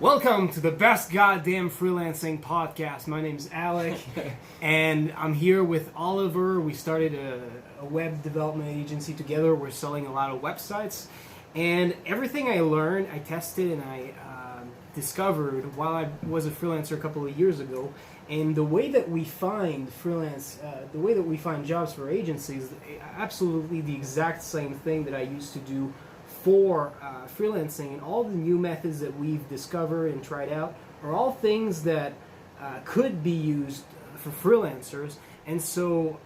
Welcome to the best goddamn freelancing podcast. My name's Alec, and I'm here with Oliver. We started a web development agency together. We're selling a lot of websites, and everything I learned, I tested, and I discovered while I was a freelancer a couple of years ago. And the way that we find the way that we find jobs for agencies, absolutely the exact same thing that I used to do for freelancing, and all the new methods that we've discovered and tried out are all things that could be used for freelancers. And so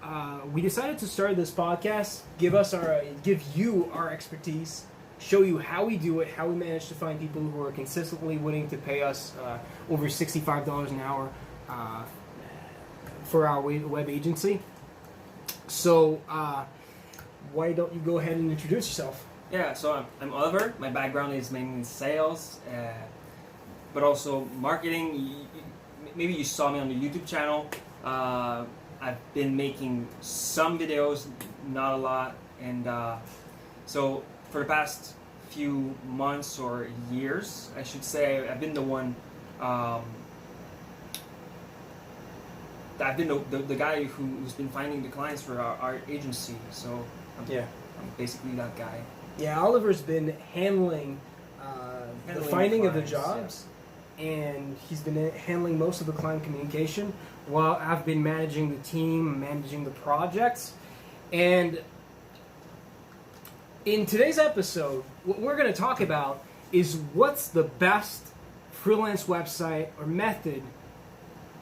we decided to start this podcast, give you our expertise, show you how we do it, how we manage to find people who are consistently willing to pay us over $65 an hour for our web agency. So why don't you go ahead and introduce yourself? Yeah, so I'm Oliver. My background is mainly in sales, but also marketing. Maybe you saw me on the YouTube channel. I've been making some videos, not a lot, and so for the past few months or years, I should say, I've been the one. I've been the guy who's been finding the clients for our agency. So I'm basically that guy. Yeah, Oliver's been handling the finding of the clients, jobs, and he's been handling most of the client communication, while I've been managing the team, managing the projects. And in today's episode, what we're going to talk about is what's the best freelance website or method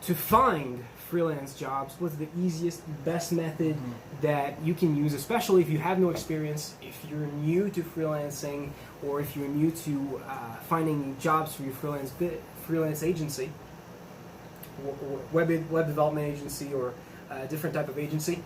to find freelance jobs. What's the easiest, best method that you can use, especially if you have no experience, if you're new to freelancing, or if you're new to finding jobs for your freelance agency, web development agency, or a different type of agency.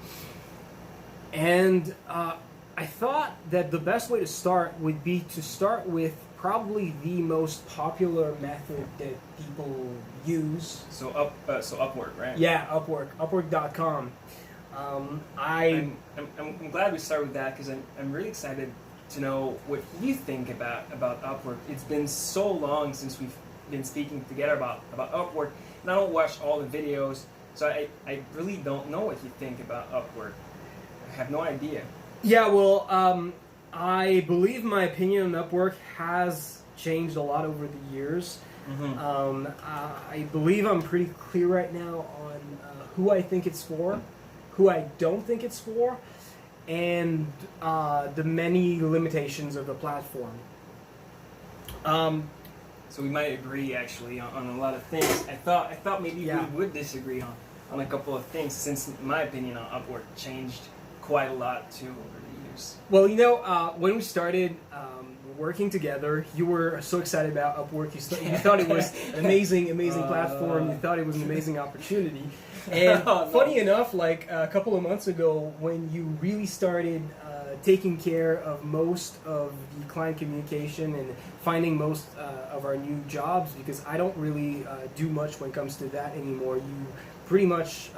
And I thought that the best way to start would be to start with probably the most popular method that people use. So Upwork, right? Yeah, Upwork. Upwork.com. I'm glad we started with that because I'm really excited to know what you think about Upwork. It's been so long since we've been speaking together about Upwork, and I don't watch all the videos, so I really don't know what you think about Upwork. I have no idea. Yeah, well, I believe my opinion on Upwork has changed a lot over the years. I believe I'm pretty clear right now on who I think it's for, who I don't think it's for, and the many limitations of the platform. So we might agree actually on a lot of things. I thought maybe we would disagree on a couple of things, since my opinion on Upwork changed quite a lot too over the years. Well, when we started working together, you were so excited about Upwork. You thought it was an amazing platform. You thought it was an amazing opportunity. And funny enough, like a couple of months ago, when you really started taking care of most of the client communication and finding most of our new jobs, because I don't really do much when it comes to that anymore. You pretty much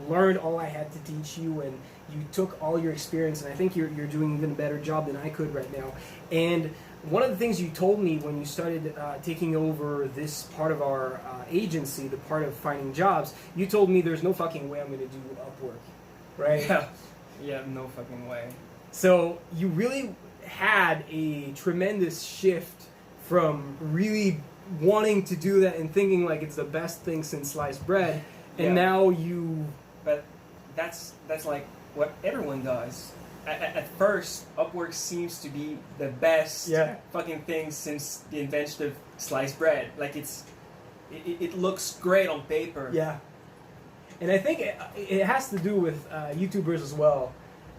learned all I had to teach you, and you took all your experience, and I think you're doing an even better job than I could right now. And one of the things you told me when you started taking over this part of our agency, the part of finding jobs, you told me there's no fucking way I'm going to do Upwork, right? Yeah, no fucking way. So you really had a tremendous shift from really wanting to do that and thinking like it's the best thing since sliced bread, and now you... But that's like what everyone does. At first, Upwork seems to be the best fucking thing since the invention of sliced bread. Like it looks great on paper. Yeah, and I think it has to do with YouTubers as well.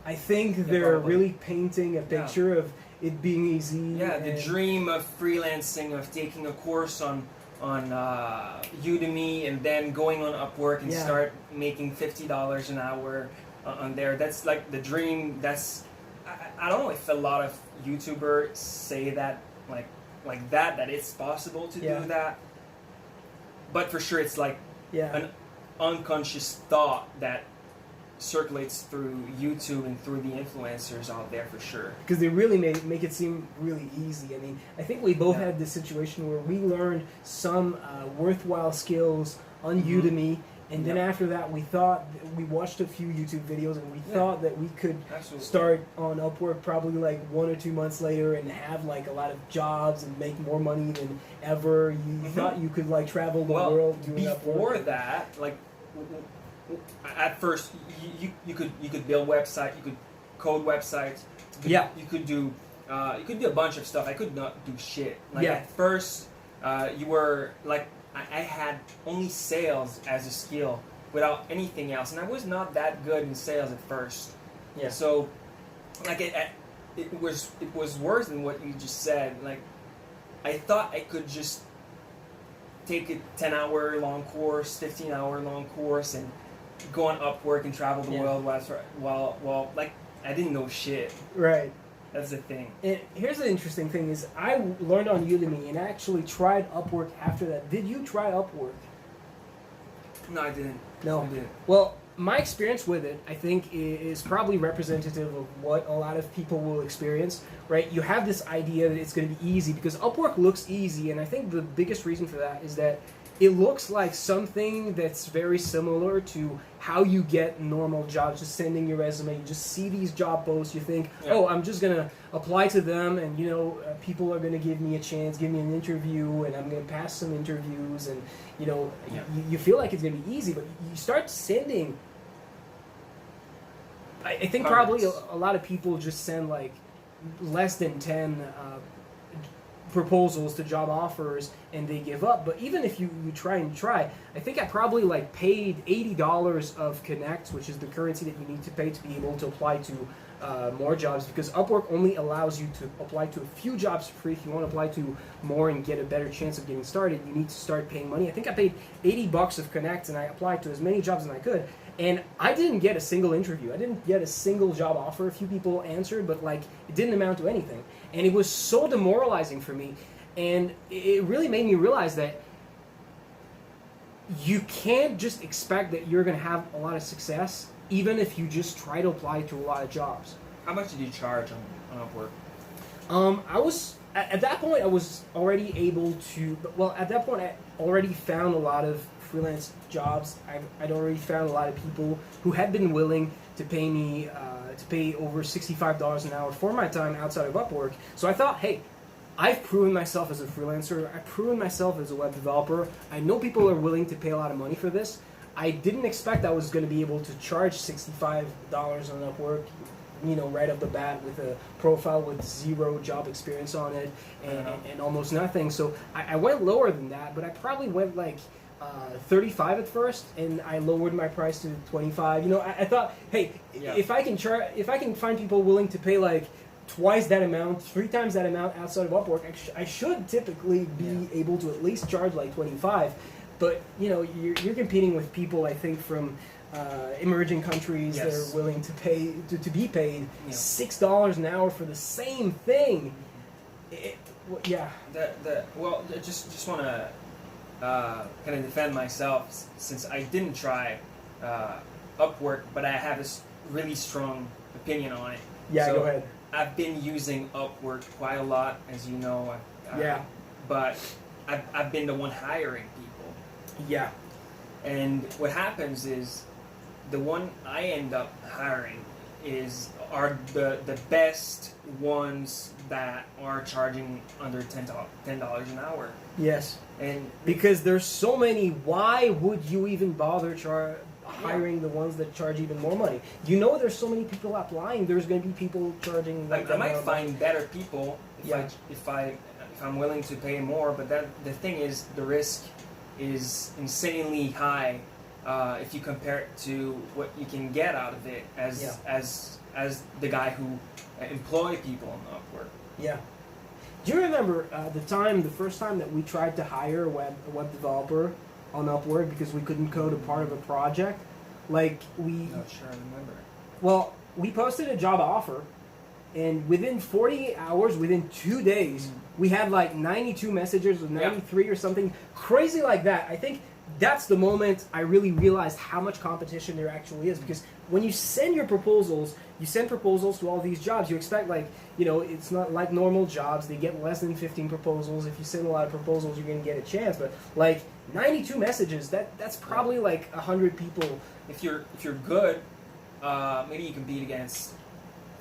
I think they're really painting a picture of it being easy. Yeah, the dream of freelancing, of taking a course on Udemy and then going on Upwork and start making $50 an hour on there. That's like the dream. That's I don't know if a lot of YouTubers say that like that it's possible to do that, but for sure it's like an unconscious thought that circulates through YouTube and through the influencers out there for sure. Because they really make it seem really easy. I mean, I think we both had this situation where we learned some worthwhile skills on Udemy, and then after that we watched a few YouTube videos, and we thought that we could start on Upwork probably like 1 or 2 months later and have like a lot of jobs and make more money than ever. You thought you could like travel the world doing before Upwork. that, like at first you could build websites, you could code websites, you could do a bunch of stuff. I could not do shit. Like at first you were like, I had only sales as a skill without anything else, and I was not that good in sales at first. Yeah. So, like it was worse than what you just said. Like, I thought I could just take a 10-hour long course, 15-hour long course, and go on Upwork and travel the world while like I didn't know shit. Right. That's the thing. And here's the interesting thing is I learned on Udemy and actually tried Upwork after that. Did you try Upwork? No, I didn't. No. I didn't. Well, my experience with it, I think, is probably representative of what a lot of people will experience, right? You have this idea that it's going to be easy because Upwork looks easy, and I think the biggest reason for that is that it looks like something that's very similar to how you get normal jobs, just sending your resume. You just see these job posts, you think, oh, I'm just going to apply to them, and, you know, people are going to give me a chance, give me an interview, and I'm going to pass some interviews, and, you know, you feel like it's going to be easy, but you start sending. I think probably a lot of people just send, like, less than 10 proposals to job offers and they give up. But even if you try, I think I probably like paid $80 of Connect, which is the currency that you need to pay to be able to apply to more jobs, because Upwork only allows you to apply to a few jobs for free. If you want to apply to more and get a better chance of getting started, you need to start paying money. I think I paid $80 of Connect and I applied to as many jobs as I could, and I didn't get a single interview. I didn't get a single job offer. A few people answered, but like it didn't amount to anything. And it was so demoralizing for me, and it really made me realize that you can't just expect that you're going to have a lot of success even if you just try to apply to a lot of jobs. How much did you charge on Upwork? I was at that point I was already able to. Well, at that point I already found a lot of freelance jobs. I'd already found a lot of people who had been willing to pay me to pay over $65 an hour for my time outside of Upwork. So I thought, hey, I've proven myself as a freelancer. I've proven myself as a web developer. I know people are willing to pay a lot of money for this. I didn't expect I was going to be able to charge $65 on Upwork, you know, right off the bat with a profile with 0 job experience on it and almost nothing. So I went lower than that, but I probably went like 35 at first, and I lowered my price to 25. You know, I thought, hey, if I can find people willing to pay like twice that amount, 3 times that amount outside of Upwork, I should typically be able to at least charge like 25. But you know, you're competing with people, I think, from emerging countries that are willing to pay to be paid $6 an hour for the same thing. Well, I just want to kind of defend myself since I didn't try Upwork, but I have this really strong opinion on it. Yeah, so go ahead. I've been using Upwork quite a lot, as you know. But I've been the one hiring people. Yeah. And what happens is the one I end up hiring are the best ones that are charging under $10 an hour. Yes. And because there's so many, why would you even bother hiring the ones that charge even more money? You know, there's so many people applying. There's going to be people charging. Like I might find better people if I'm willing to pay more. But the thing is, the risk is insanely high if you compare it to what you can get out of it as the guy who employ people on Upwork. Yeah. Do you remember the first time that we tried to hire a web developer on Upwork because we couldn't code a part of a project? Like Not sure I remember. Well, we posted a job offer, and within 48 hours, within 2 days, we had like 92 messages or 93 or something crazy like that. I think that's the moment I really realized how much competition there actually is, because when you send your proposals, you send proposals to all these jobs, you expect, like, you know, it's not like normal jobs, they get less than 15 proposals. If you send a lot of proposals, you're going to get a chance, but like 92 messages, that's probably like 100 people. If you're good, maybe you compete against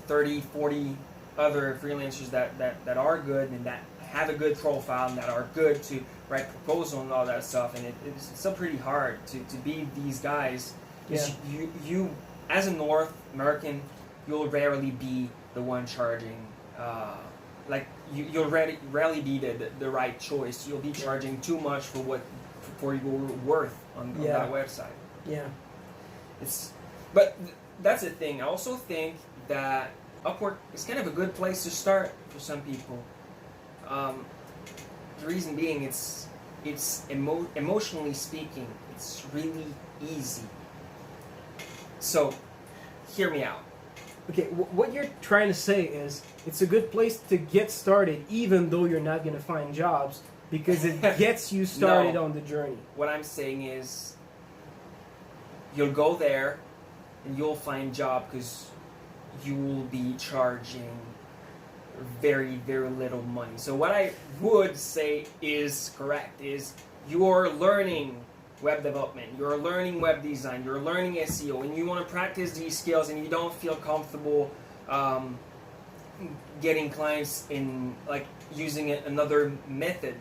30, 40 other freelancers that are good and that have a good profile and that are good to write proposal and all that stuff, and it's still pretty hard to beat these guys. Because you as a North American, you'll rarely be the one charging, you'll rarely be the right choice. You'll be charging too much for your worth on that website. Yeah. But that's the thing. I also think that Upwork is kind of a good place to start for some people. The reason being, it's emotionally speaking, it's really easy. So, hear me out. Okay, what you're trying to say is it's a good place to get started, even though you're not going to find jobs, because it gets you started on the journey. What I'm saying is, you'll go there and you'll find job because you will be charging very, very little money. So what I would say is correct is you're learning web development, you're learning web design, you're learning SEO, and you want to practice these skills and you don't feel comfortable getting clients in, like, using another method,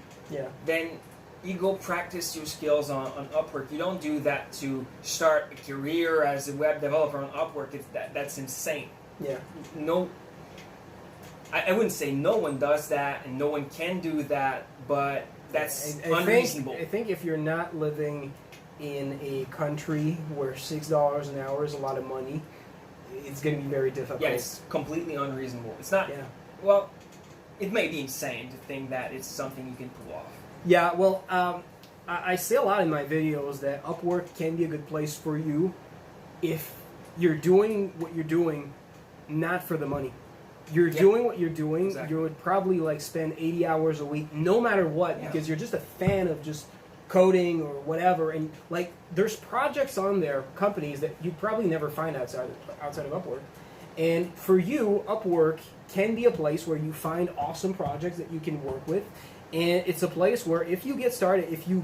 then you go practice your skills on Upwork. You don't do that to start a career as a web developer on Upwork. That's insane. Yeah. No, I wouldn't say no one does that and no one can do that, but that's unreasonable. I think if you're not living in a country where $6 an hour is a lot of money, it's going to be very difficult. Yeah, it's completely unreasonable. It's not. Yeah. Well, it may be insane to think that it's something you can pull off. Yeah, well, I say a lot in my videos that Upwork can be a good place for you if you're doing what you're doing not for the money. You're doing what you're doing, exactly. You would probably like spend 80 hours a week, no matter what, because you're just a fan of just coding or whatever, and like there's projects on there, companies that you'd probably never find outside of Upwork. And for you, Upwork can be a place where you find awesome projects that you can work with, and it's a place where if you get started, if you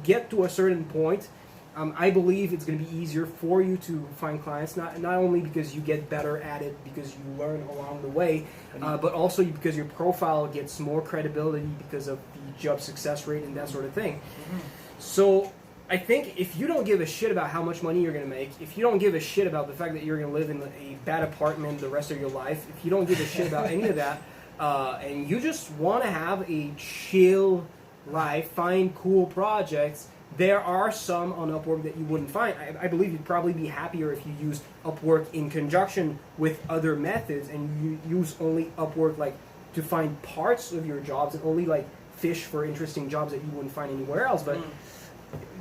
get to a certain point, I believe it's going to be easier for you to find clients, not only because you get better at it, because you learn along the way, but also because your profile gets more credibility because of the job success rate and that sort of thing. Mm-hmm. So I think if you don't give a shit about how much money you're going to make, if you don't give a shit about the fact that you're going to live in a bad apartment the rest of your life, if you don't give a shit about any of that, and you just want to have a chill life, find cool projects, there are some on Upwork that you wouldn't find. I believe you'd probably be happier if you use Upwork in conjunction with other methods, and you use only Upwork like to find parts of your jobs and only like fish for interesting jobs that you wouldn't find anywhere else. But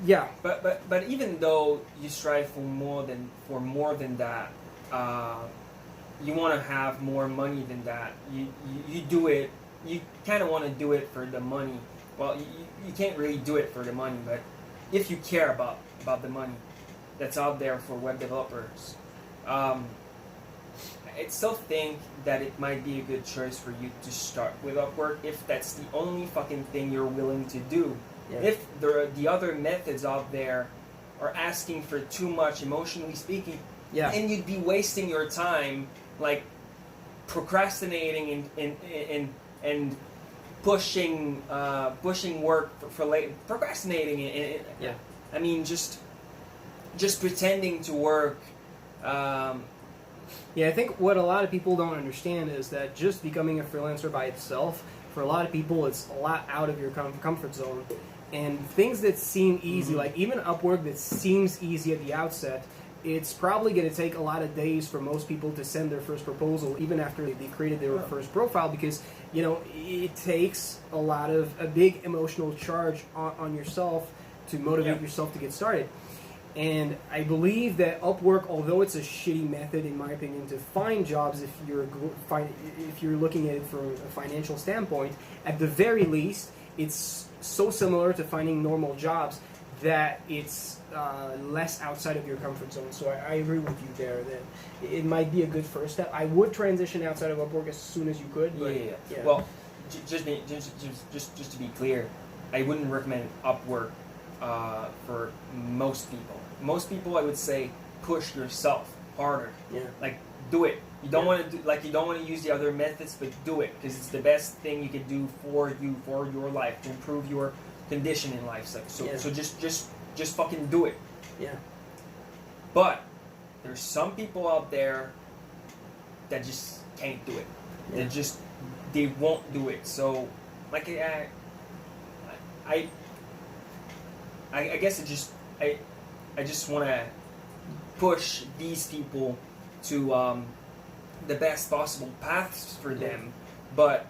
yeah. But even though you strive for more than that, you want to have more money than that. You do it. You kind of want to do it for the money. Well, you can't really do it for the money, but if you care about the money that's out there for web developers, I still think that it might be a good choice for you to start with Upwork if that's the only fucking thing you're willing to do. Yeah. If the other methods out there are asking for too much, emotionally speaking, and you'd be wasting your time like procrastinating and pushing work for late, procrastinating it. I mean, just pretending to work. I think what a lot of people don't understand is that just becoming a freelancer by itself, for a lot of people, it's a lot out of your comfort zone. And things that seem easy, like even Upwork that seems easy at the outset, it's probably going to take a lot of days for most people to send their first proposal, even after they created their first profile, because it takes a big emotional charge on yourself to motivate yourself to get started. And I believe that Upwork, although it's a shitty method in my opinion to find jobs, if you're looking at it from a financial standpoint, at the very least, it's so similar to finding normal jobs that it's less outside of your comfort zone. So I agree with you there that it might be a good first step. I would transition outside of Upwork as soon as you could. But yeah. Well, just to be clear, I wouldn't recommend Upwork for most people. Most people, I would say, push yourself harder. Yeah. Like, do it. You don't want to you don't want to use the other methods, but do it because it's the best thing you can do for you, for your life, to improve your condition in life. So just fucking do it. Yeah. But there's some people out there that just can't do it. Yeah. They won't do it. So, like, I guess I just want to push these people to the best possible paths for them. But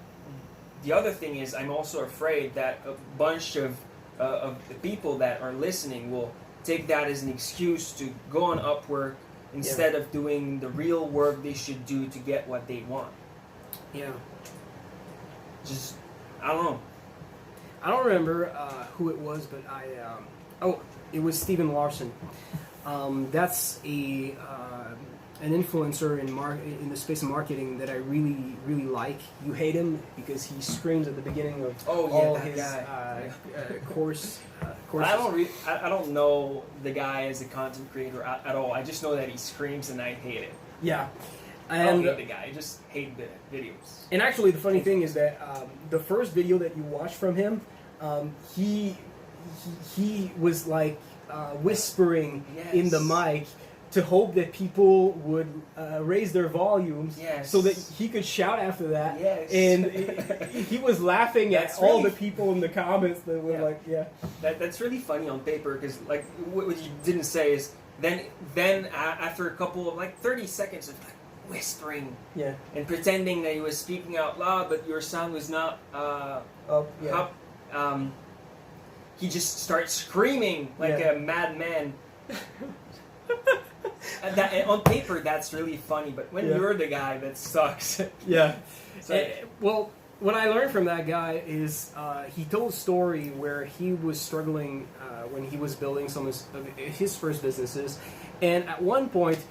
the other thing is, I'm also afraid that a bunch of the people that are listening will take that as an excuse to go on Upwork instead of doing the real work they should do to get what they want. Yeah. Just, I don't know. I don't remember who it was, but it was Stephen Larson. That's an influencer in the space of marketing that I really, really like. You hate him because he screams at the beginning of all his courses. I don't know the guy as a content creator at all. I just know that he screams and I hate it. Yeah. I don't hate the guy. I just hate the videos. And actually, the funny thing is that the first video that you watched from him, he was like whispering in the mic to hope that people would raise their volumes so that he could shout after that. Yes. And he was laughing at all the people in the comments that were like, That's really funny on paper because, like, what you didn't say is then after a couple of, like, 30 seconds of, like, whispering and pretending that he was speaking out loud, but your sound was not up. He just starts screaming like a madman. On paper, that's really funny, but when you're the guy, that sucks. Well, what I learned from that guy is he told a story where he was struggling when he was building some of his first businesses, and at one point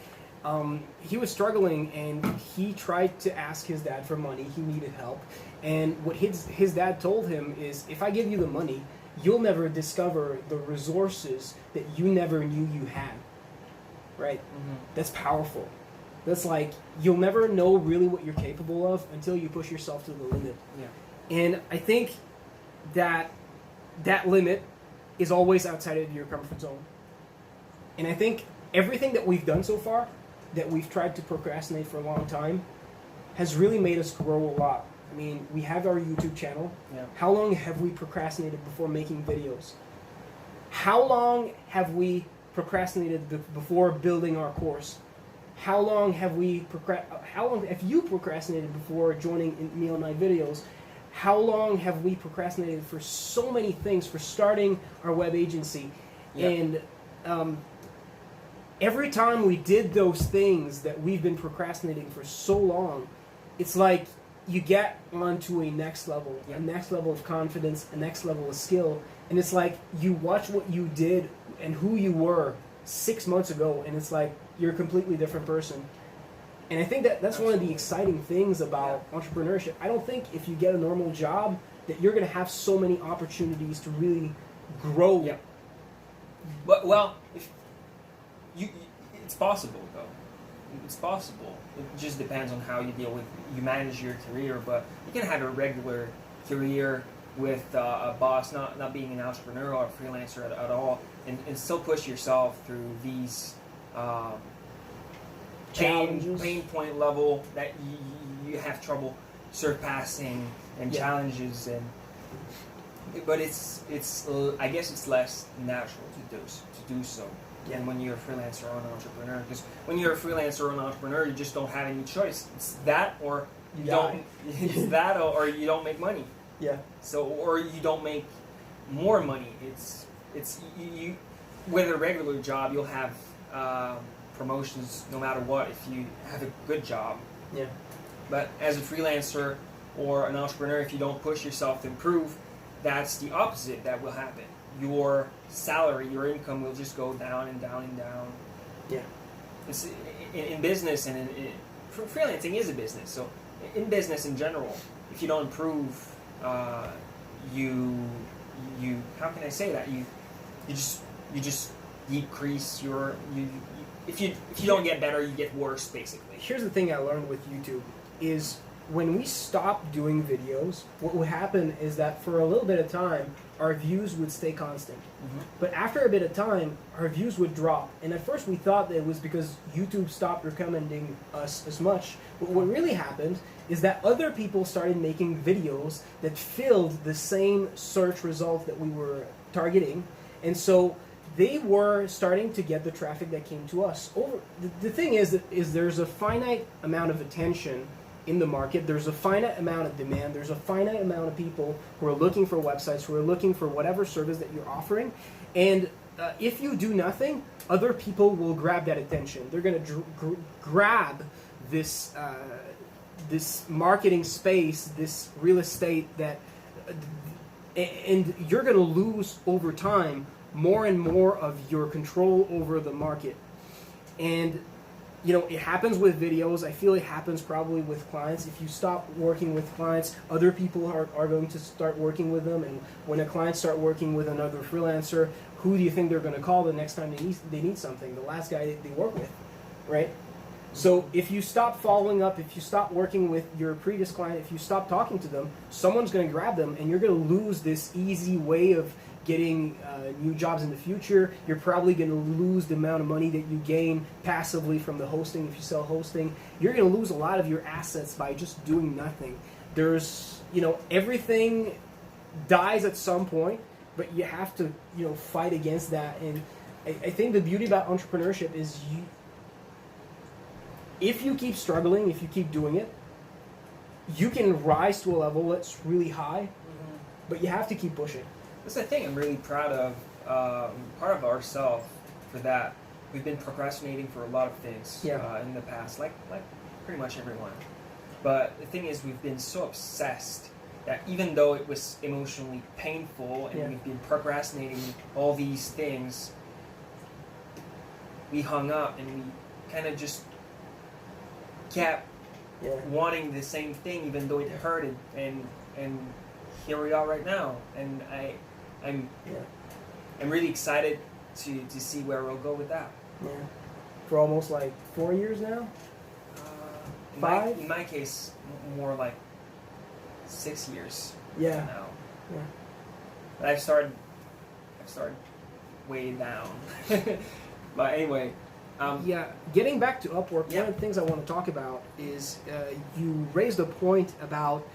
he was struggling and he tried to ask his dad for money. He needed help, and what his dad told him is, if I give you the money, you'll never discover the resources that you never knew you had. Right? Mm-hmm. That's powerful. That's like, you'll never know really what you're capable of until you push yourself to the limit. Yeah. And I think that limit is always outside of your comfort zone. And I think everything that we've done so far, that we've tried to procrastinate for a long time, has really made us grow a lot. I mean, we have our YouTube channel. Yeah. How long have we procrastinated before making videos? How long have we procrastinated before building our course? How long have you procrastinated before joining me on my videos? How long have we procrastinated for so many things, for starting our web agency? And every time we did those things that we've been procrastinating for so long, it's like you get onto a next level of confidence, a next level of skill, and it's like you watch what you did and who you were 6 months ago, and it's like you're a completely different person. And I think that's one of the exciting things about entrepreneurship. I don't think if you get a normal job that you're going to have so many opportunities to really grow. Yeah. But, well, it's possible, though. It's possible. It just depends on how you manage your career. But you can have a regular career with a boss, not being an entrepreneur or a freelancer at all, and still push yourself through these pain point level that you have trouble surpassing and challenges, but it's I guess it's less natural to do so than when you're a freelancer or an entrepreneur, because when you're a freelancer or an entrepreneur, you just don't have any choice. It's that or you don't. It's that or you don't make money. Yeah. So, or you don't make more money. It's with a regular job, you'll have promotions no matter what if you have a good job. Yeah. But as a freelancer or an entrepreneur, if you don't push yourself to improve, that's the opposite that will happen. Your salary, your income will just go down and down and down. Yeah. It's in business, and freelancing is a business. So in business in general, if you don't improve, you how can I say that, you just decrease your if you don't get better, you get worse, basically. Here's the thing I learned with YouTube is when we stopped doing videos, what would happen is that for a little bit of time, our views would stay constant. Mm-hmm. But after a bit of time, our views would drop. And at first we thought that it was because YouTube stopped recommending us as much. But what really happened is that other people started making videos that filled the same search results that we were targeting. And so they were starting to get the traffic that came to us. The thing is there's a finite amount of attention in the market. There's a finite amount of demand. There's a finite amount of people who are looking for websites, who are looking for whatever service that you're offering. And if you do nothing, other people will grab that attention. They're going to grab this this marketing space, this real estate that, and you're going to lose over time more and more of your control over the market. And you know, it happens with videos. I feel it happens probably with clients. If you stop working with clients, other people are going to start working with them. And when a client start working with another freelancer, who do you think they're going to call the next time they need something? The last guy they work with, right? So if you stop following up, if you stop working with your previous client, if you stop talking to them, someone's going to grab them, and you're going to lose this easy way of getting new jobs in the future. You're probably going to lose the amount of money that you gain passively from the hosting. If you sell hosting, you're going to lose a lot of your assets by just doing nothing. There's, you know, everything dies at some point, but you have to, you know, fight against that. And I think the beauty about entrepreneurship is if you keep struggling, if you keep doing it, you can rise to a level that's really high, but you have to keep pushing. That's the thing I'm really proud of, part of ourselves for that. We've been procrastinating for a lot of things in the past, like pretty much everyone. But the thing is, we've been so obsessed that even though it was emotionally painful and we've been procrastinating all these things, we hung up and we kind of just kept wanting the same thing, even though it hurted. And here we are right now, and I'm really excited to see where we'll go with that. Yeah. For almost like 4 years now? 5? In my case, more like 6 years now. Yeah. But I've started way down. But anyway. Getting back to Upwork, one of the things I want to talk about is you raised a point about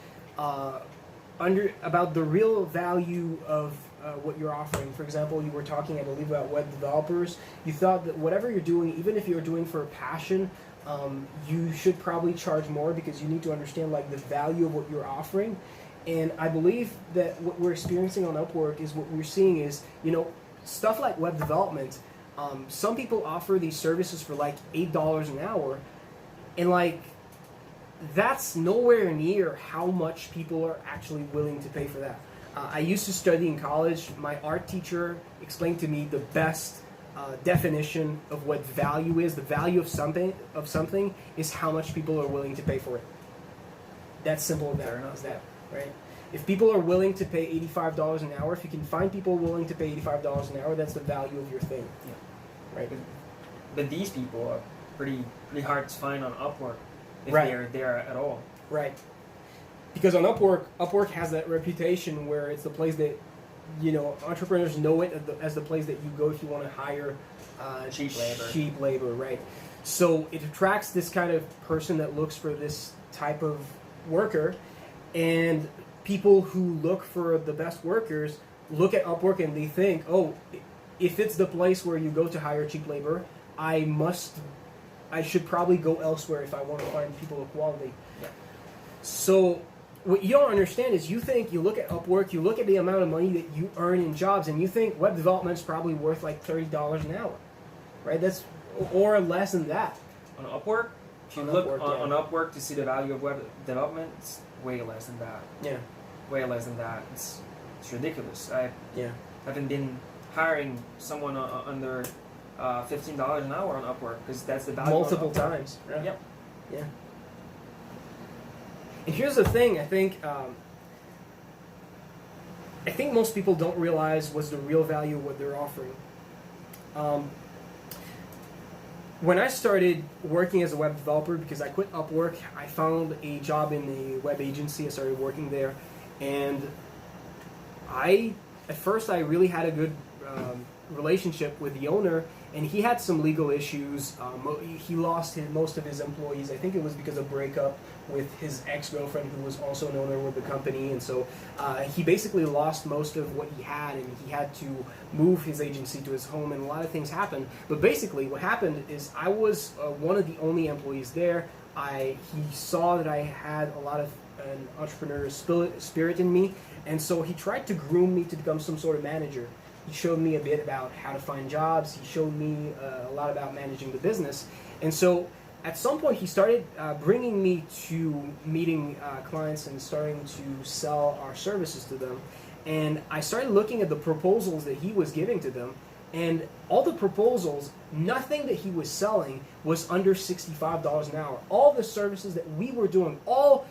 the real value of what you're offering. For example, you were talking, I believe, about web developers. You thought that whatever you're doing, even if you're doing for a passion, you should probably charge more because you need to understand like the value of what you're offering. And I believe that what we're experiencing on Upwork is what we're seeing is, you know, stuff like web development. Some people offer these services for like $8 an hour, and like that's nowhere near how much people are actually willing to pay for that. I used to study in college. My art teacher explained to me the best definition of what value is. The value of something is how much people are willing to pay for it. That's simple as that, right? If people are willing to pay $85 an hour, if you can find people willing to pay $85 an hour, that's the value of your thing. Yeah. Right. But these people are pretty hard to find on Upwork if they're there at all. Right. Because on Upwork has that reputation where it's the place that, you know, entrepreneurs know it as the place that you go if you want to hire cheap labor, right? So it attracts this kind of person that looks for this type of worker, and people who look for the best workers look at Upwork and they think, oh, if it's the place where you go to hire cheap labor, I should probably go elsewhere if I want to find people of quality. Yeah. So what you don't understand is you look at Upwork, you look at the amount of money that you earn in jobs, and you think web development is probably worth like $30 an hour, right? That's or less than that. On Upwork, if you look on Upwork to see the value of web development, it's way less than that. Yeah. Way less than that. It's ridiculous. I haven't been hiring someone under $15 an hour on Upwork because that's the value. Multiple times. Right? Yep. Yeah. And here's the thing, I think most people don't realize what's the real value of what they're offering. When I started working as a web developer, because I quit Upwork, I found a job in the web agency. I started working there, and at first I really had a good relationship with the owner, and he had some legal issues. He lost most of his employees. I think it was because of breakup with his ex-girlfriend, who was also an owner with the company, and so he basically lost most of what he had, and he had to move his agency to his home, and a lot of things happened. But basically what happened is I was one of the only employees there. He saw that I had a lot of an entrepreneurial spirit in me, and so he tried to groom me to become some sort of manager. He showed me a bit about how to find jobs. He showed me a lot about managing the business. And so at some point he started bringing me to meeting clients and starting to sell our services to them. And I started looking at the proposals that he was giving to them. And all the proposals, nothing that he was selling was under $65 an hour. All the services that we were doing, all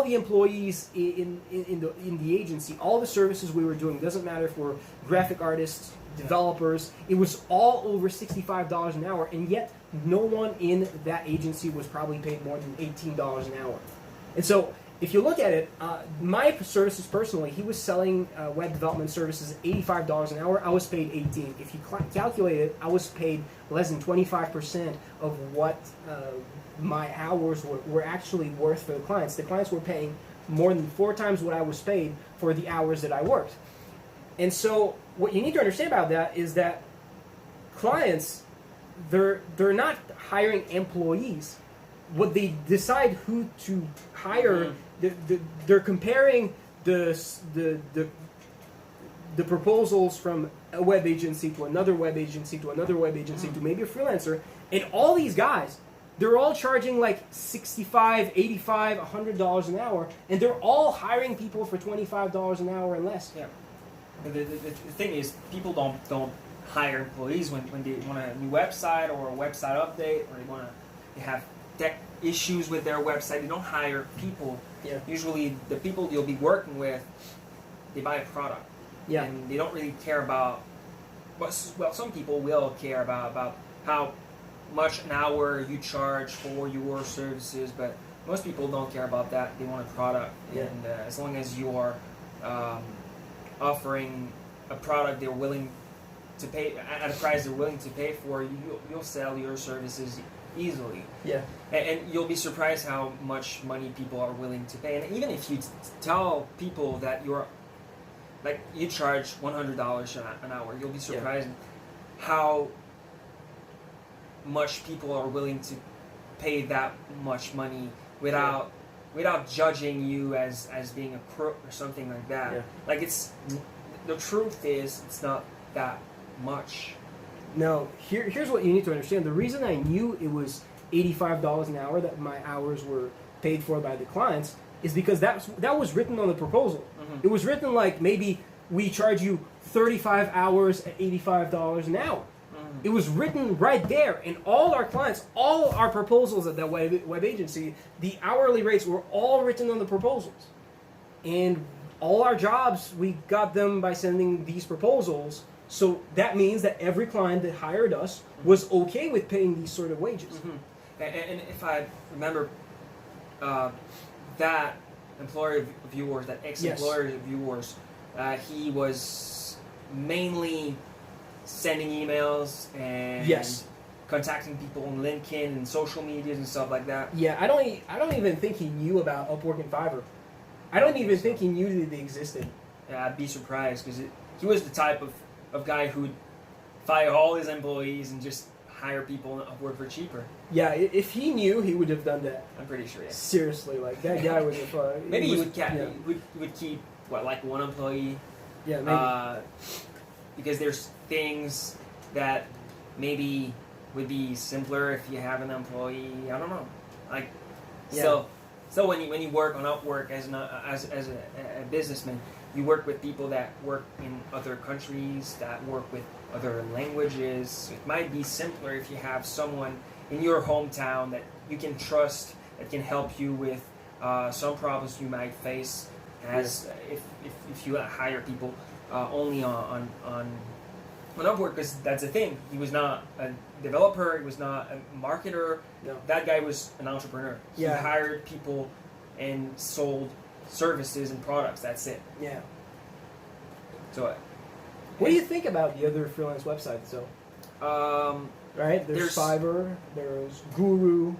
the employees in the agency, all the services we were doing, doesn't matter if we're graphic artists, developers, it was all over $65 an hour, and yet no one in that agency was probably paid more than $18 an hour. And so if you look at it, my services personally, he was selling web development services at $85 an hour. I was paid $18. If you calculate it, I was paid less than 25% of what my hours were actually worth for the clients. The clients were paying more than 4 times what I was paid for the hours that I worked. And so what you need to understand about that is that clients, they're not hiring employees. What they decide who to hire, they're comparing the proposals from a web agency to another web agency to another web agency to maybe a freelancer, and all these guys, they're all charging like $65, $85, $100 an hour, and they're all hiring people for $25 an hour and less. Yeah. The thing is, people don't hire employees when they want a new website or a website update, or they have tech issues with their website. They don't hire people. Yeah. Usually, the people you'll be working with, they buy a product. Yeah. And they don't really care about. Well, some people will care about how much an hour you charge for your services, but most people don't care about that. They want a product, and as long as you are offering a product they're willing to pay at a price they're willing to pay for, you'll sell your services easily. Yeah. And you'll be surprised how much money people are willing to pay. And even if you tell people that you charge $100 an hour, you'll be surprised how much people are willing to pay that much money without judging you as being a crook or something like that. Yeah. Like, the truth is, it's not that much. No, here's what you need to understand. The reason I knew it was $85 an hour that my hours were paid for by the clients is because that was written on the proposal. Mm-hmm. It was written like, maybe we charge you 35 hours at $85 an hour. Mm-hmm. It was written right there, and all our clients, all our proposals at that web agency, the hourly rates were all written on the proposals. And all our jobs, we got them by sending these proposals. So that means that every client that hired us was okay with paying these sort of wages. Mm-hmm. And if I remember, that employer of yours, that ex-employer of yours, he was mainly sending emails and contacting people on LinkedIn and social medias and stuff like that. Yeah, I don't even think he knew about Upwork and Fiverr. I don't even think he knew that they existed. Yeah, I'd be surprised because he was the type of guy who'd fire all his employees and just hire people on Upwork for cheaper. Yeah, if he knew, he would have done that. I'm pretty sure. Yeah. Seriously, like that guy would have. Maybe you would keep what, like one employee. Yeah, maybe. Because there's things that maybe would be simpler if you have an employee. I don't know. Like, so when you work on Upwork as a businessman, you work with people that work in other countries, that work with other languages. It might be simpler if you have someone in your hometown that you can trust, that can help you with some problems you might face. As if you hire people only on Upwork, because that's the thing. He was not a developer. He was not a marketer. No. That guy was an entrepreneur. He Yeah. hired people and sold services and products. That's it. Yeah. So, What do you think about the other freelance websites, though? Right? There's Fiverr, there's Guru,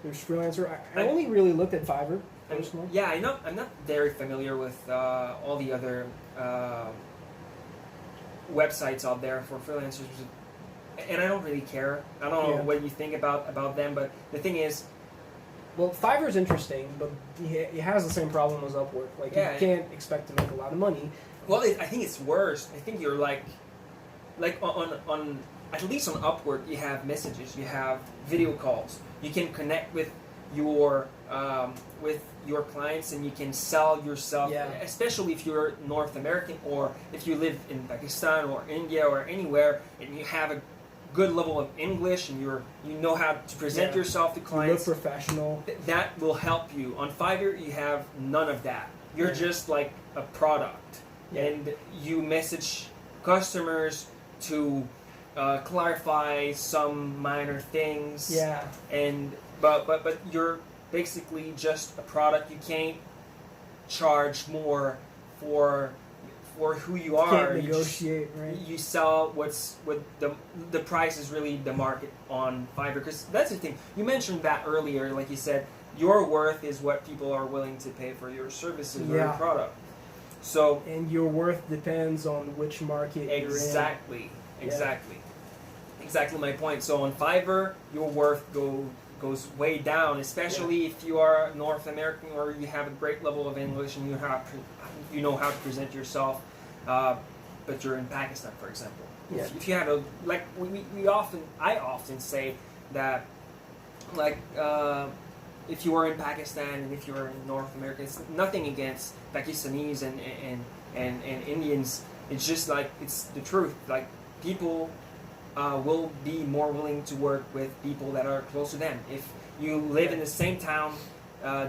there's Freelancer. I only really looked at Fiverr personally. Yeah, I'm not very familiar with all the other websites out there for freelancers, and I don't really care. I don't know what you think about them, but the thing is, well, Fiverr's interesting, but it has the same problem as Upwork. Like, you can't expect to make a lot of money. Well, I think it's worse. I think you're like on at least on Upwork, you have messages, you have video calls, you can connect with your clients, and you can sell yourself. Yeah. Especially if you're North American, or if you live in Pakistan or India or anywhere, and you have a good level of English, and you know how to present yourself to clients. You look professional. That will help you. On Fiverr, you have none of that. You're just like a product, and you message customers to clarify some minor things. Yeah. And but you're basically just a product. You can't charge more for who you are. Can't negotiate, right? You sell what the price is really the market on Fiverr, because that's the thing. You mentioned that earlier, like you said, your worth is what people are willing to pay for your services or your product. So, and your worth depends on which market you're in. Exactly my point. So on Fiverr, your worth goes way down, especially if you are North American, or you have a great level of English and you know how to present yourself, but you're in Pakistan, for example. Yeah. If you have I often say that, like, if you are in Pakistan and if you're in North America, it's nothing against Pakistanis and Indians. It's just like, it's the truth. Like, people will be more willing to work with people that are close to them. If you live in the same town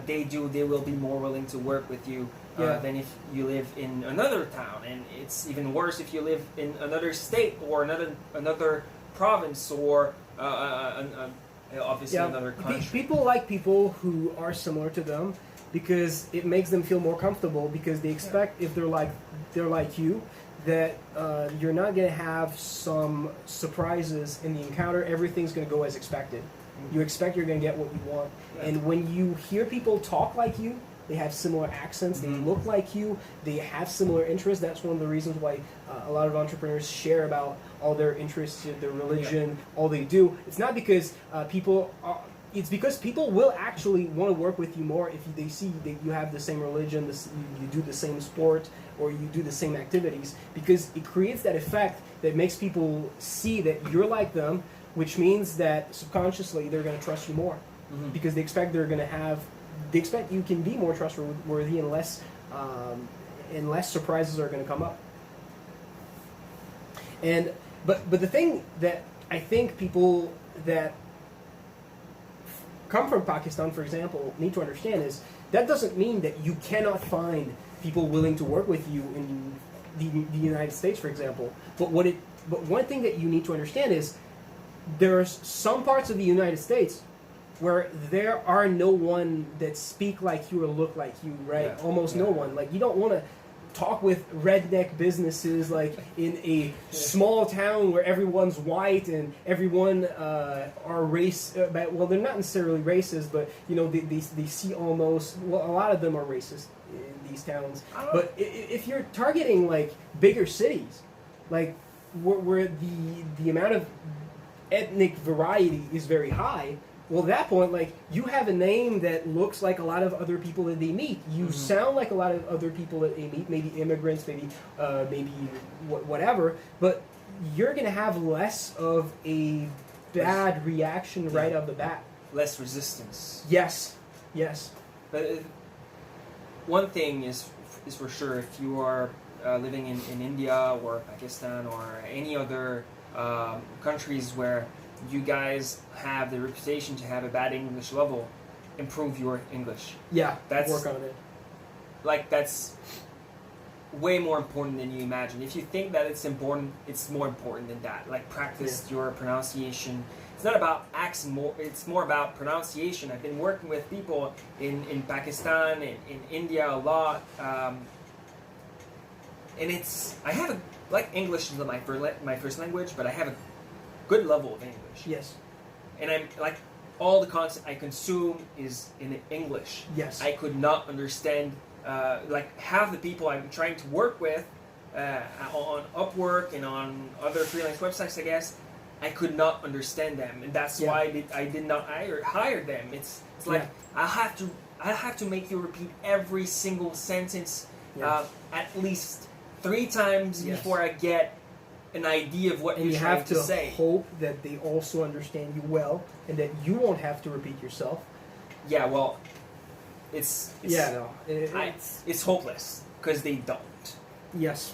they will be more willing to work with you than if you live in another town. And it's even worse if you live in another state or another province, or obviously another country. People like people who are similar to them, because it makes them feel more comfortable, because they expect, if they're like you, that you're not going to have some surprises in the encounter. Everything's going to go as expected. You expect you're going to get what you want. And when you hear people talk like you, they have similar accents, they look like you, they have similar interests. That's one of the reasons why a lot of entrepreneurs share about all their interests, their religion, all they do. It's not because it's because people will actually want to work with you more if they see that you have the same religion, you do the same sport, or you do the same activities, because it creates that effect that makes people see that you're like them, which means that subconsciously they're going to trust you more, because they expect you can be more trustworthy, and less surprises are going to come up. And but the thing that I think people that come from Pakistan, for example, need to understand is that doesn't mean that you cannot find people willing to work with you in the United States, for example. But one thing that you need to understand is there's some parts of the United States where there are no one that speak like you or look like you, right? Yeah. Almost no one. Like, you don't want to talk with redneck businesses like in a small town where everyone's white and everyone are race. Well, they're not necessarily racist, but they see almost. Well, a lot of them are racist in these towns. But if you're targeting like bigger cities, like where the amount of ethnic variety is very high. Well, at that point, like, you have a name that looks like a lot of other people that they meet. You sound like a lot of other people that they meet, maybe immigrants, maybe whatever. But you're going to have less of a bad reaction right off the bat. Less resistance. Yes. But one thing is for sure, if you are living in India or Pakistan or any other countries where you guys have the reputation to have a bad English level, improve your English. Yeah, that's work on it. Like, that's way more important than you imagine. If you think that it's important, it's more important than that. Like, practice your pronunciation. It's not about accent more, it's more about pronunciation. I've been working with people in Pakistan, in India a lot, and I have English is my first language, but I have a good level of English. Yes. And I'm like, all the content I consume is in English. Yes. I could not understand like half the people I'm trying to work with on Upwork and on other freelance websites, I guess. I could not understand them, and that's why I did not hire them. It's like I have to make you repeat every single sentence at least 3 times before I get an idea of what you're trying to say. And you have to hope that they also understand you well, and that you won't have to repeat yourself. Yeah, well, it's hopeless because they don't. Yes.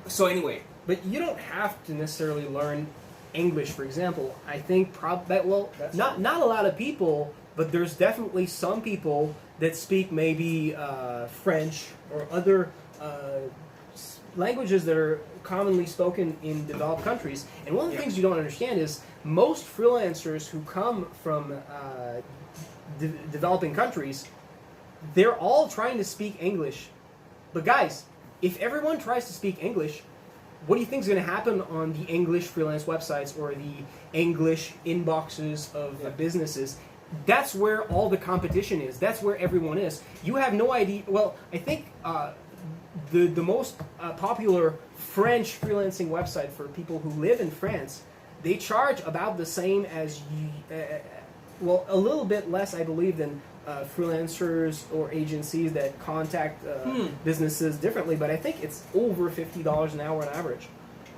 So anyway, but you don't have to necessarily learn English, for example. I think not a lot of people, but there's definitely some people that speak maybe French or other languages that are commonly spoken in developed countries. And one of the things you don't understand is most freelancers who come from developing countries, they're all trying to speak English. But guys, if everyone tries to speak English, what do you think is going to happen on the English freelance websites or the English inboxes of businesses? That's where all the competition is. That's where everyone is. You have no idea. Well, I think the most popular French freelancing website for people who live in France, they charge about the same as a little bit less, I believe, than freelancers or agencies that contact businesses differently, but I think it's over $50 an hour on average.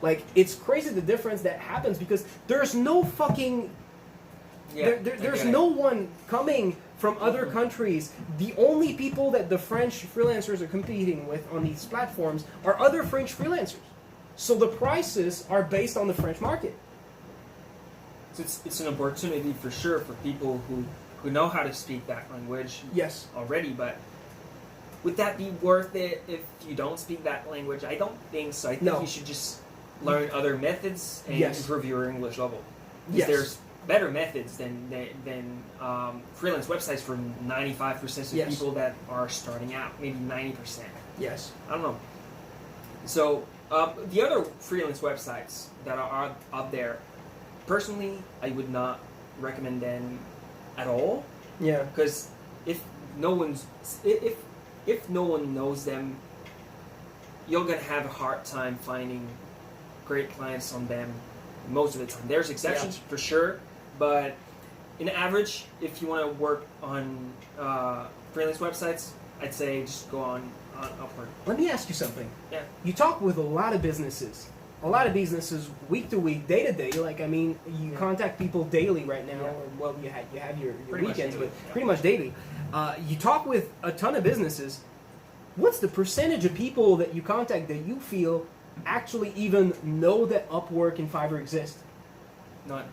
Like, it's crazy the difference that happens because there's no fucking... there's no one coming from other countries. The only people that the French freelancers are competing with on these platforms are other French freelancers. So the prices are based on the French market. So it's an opportunity for sure for people who know how to speak that language already, but would that be worth it if you don't speak that language? I don't think so. I think you should just learn other methods and improve your English level. There's better methods than freelance websites for 95% of people that are starting out, maybe 90%. Yes. I don't know. So the other freelance websites that are out there, personally, I would not recommend them at all. Yeah. Because if no one knows them, you're gonna have a hard time finding great clients on them most of the time. There's exceptions for sure, but in average, if you want to work on freelance websites, I'd say just go on Upwork. Let me ask you something. Yeah. You talk with a lot of businesses. Week to week, day to day. Like, I mean, you contact people daily right now. Or, well, you have your weekends, but pretty much daily. You talk with a ton of businesses. What's the percentage of people that you contact that you feel actually even know that Upwork and Fiverr exist? None.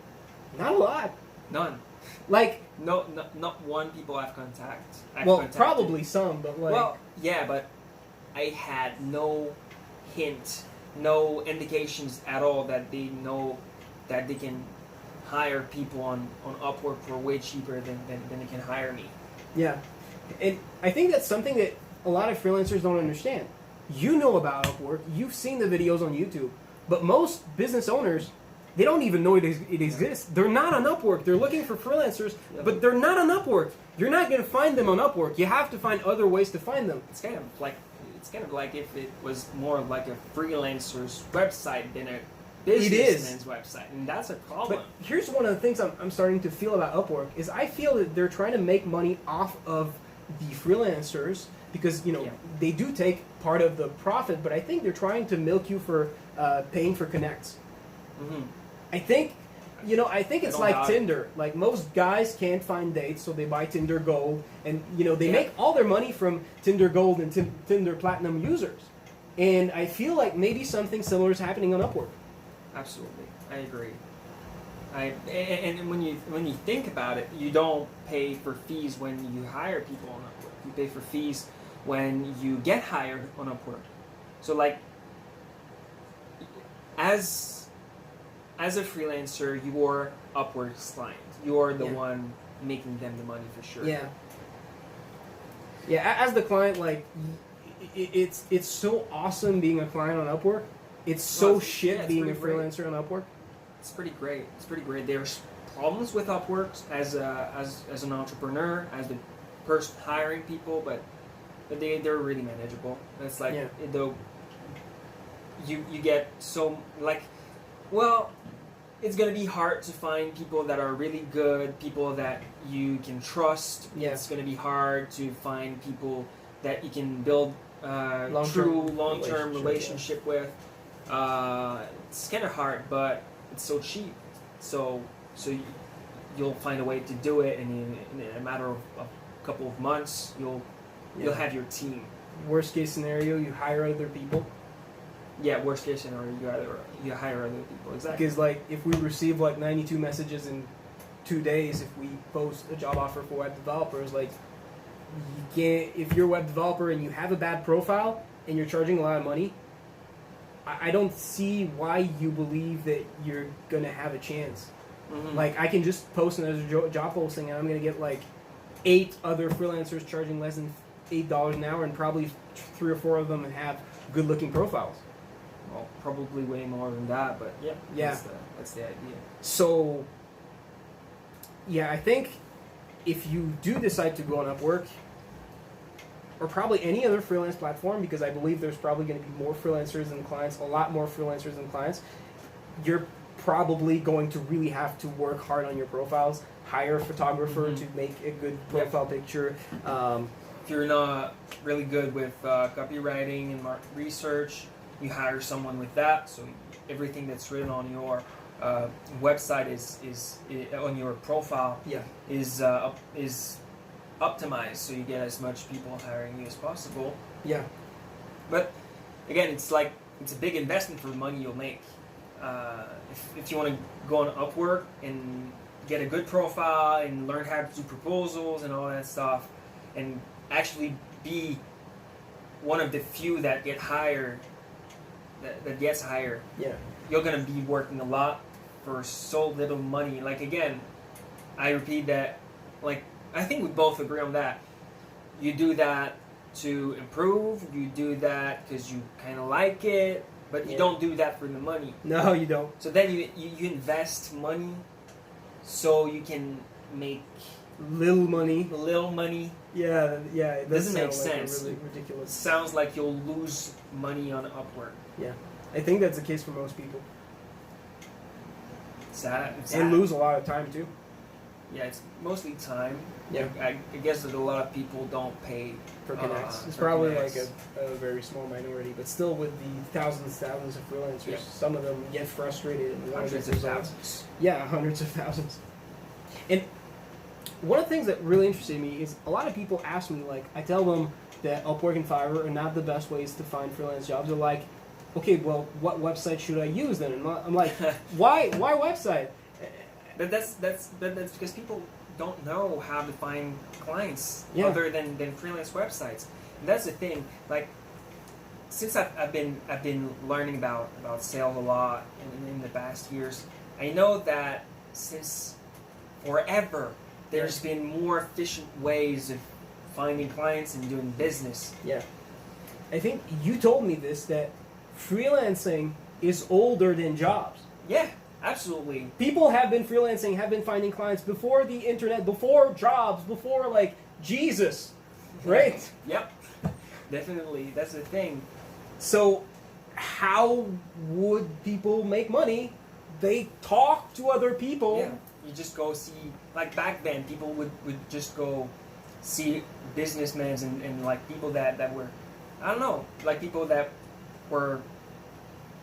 Not a lot. None. Like, no, not one people I've contacted. Probably some, but like... Well, yeah, but I had no hint, no indications at all that they know that they can hire people on Upwork for way cheaper than they can hire me. Yeah. And I think that's something that a lot of freelancers don't understand. You know about Upwork, you've seen the videos on YouTube, but most business owners, they don't even know it exists. They're not on Upwork. They're looking for freelancers, but they're not on Upwork. You're not going to find them on Upwork. You have to find other ways to find them. It's kind of like if it was more like a freelancer's website than a businessman's website, and that's a problem. But here's one of the things I'm starting to feel about Upwork is I feel that they're trying to make money off of the freelancers because they do take part of the profit, but I think they're trying to milk you for paying for connects. Mm-hmm. I think it's like Tinder. Like most guys can't find dates, so they buy Tinder Gold, and they make all their money from Tinder Gold and Tinder Platinum users. And I feel like maybe something similar is happening on Upwork. Absolutely, I agree. And when you think about it, you don't pay for fees when you hire people on Upwork. You pay for fees when you get hired on Upwork. So like, as a freelancer, you're Upwork's client. You're the one making them the money for sure. Yeah. Yeah, as the client, like, it's so awesome being a client on Upwork. It's so being a freelancer on Upwork. It's pretty great. It's pretty great. There's problems with Upwork as an entrepreneur, as the person hiring people, but they're really manageable. It's like you get so like, well, it's gonna be hard to find people that are really good, people that you can trust. Yeah. It's gonna be hard to find people that you can build long-term relationship with. It's kind of hard, but it's so cheap. So you'll find a way to do it, and in a matter of a couple of months, you'll have your team. Worst case scenario, you hire other people. Yeah, worst case scenario, you hire other people. Exactly. Because like if we receive like 92 messages in 2 days, if we post a job offer for web developers, like you can't. If you're a web developer and you have a bad profile and you're charging a lot of money, I don't see why you believe that you're gonna have a chance. Mm-hmm. Like I can just post another job posting and I'm gonna get like 8 other freelancers charging less than $8 an hour, and probably 3 or 4 of them have good-looking profiles. Well, probably way more than that, but yeah. That's the idea. So, yeah, I think if you do decide to go on Upwork, or probably any other freelance platform, because I believe there's probably going to be more freelancers than clients, a lot more freelancers than clients, you're probably going to really have to work hard on your profiles, hire a photographer to make a good profile picture. If you're not really good with copywriting and market research, you hire someone with that. So everything that's written on your website is on your profile is optimized, so you get as much people hiring you as possible. Yeah. But again, it's a big investment for the money you'll make. If you want to go on Upwork and get a good profile and learn how to do proposals and all that stuff, and actually be one of the few that get hired, that gets hired, you're gonna be working a lot for so little money. Like again, I repeat that. Like I think we both agree on that. You do that to improve. You do that because you kind of like it, but you don't do that for the money. No, you don't. So then you invest money so you can make little money. Yeah. It doesn't make Like sense. really ridiculous. Sounds like you'll lose money on Upwork. Yeah, I think that's the case for most people. Sad. And lose a lot of time too. Yeah, it's mostly time. Yeah. I guess that a lot of people don't pay for connects. It's probably like a very small minority, but still with the thousands of freelancers, some of them get frustrated and want to get results. Thousands. Yeah, hundreds of thousands. And one of the things that really interested me is a lot of people ask me, like, I tell them that Upwork and Fiverr are not the best ways to find freelance jobs. They're like, okay, well, what website should I use then? And I'm like, why website? But that's because people don't know how to find clients other than freelance websites. And that's the thing. Like, since I've been learning about sales a lot in the past years, I know that since forever there's been more efficient ways of finding clients and doing business. Yeah. I think you told me this, that freelancing is older than jobs. Yeah. Absolutely. People have been freelancing, have been finding clients before the internet, before jobs, before like Jesus, right? Yep. Definitely. That's the thing. So, how would people make money? They talk to other people. Yeah, you just go see, like back then, people would just go see businessmen and like people that were, I don't know, like people that were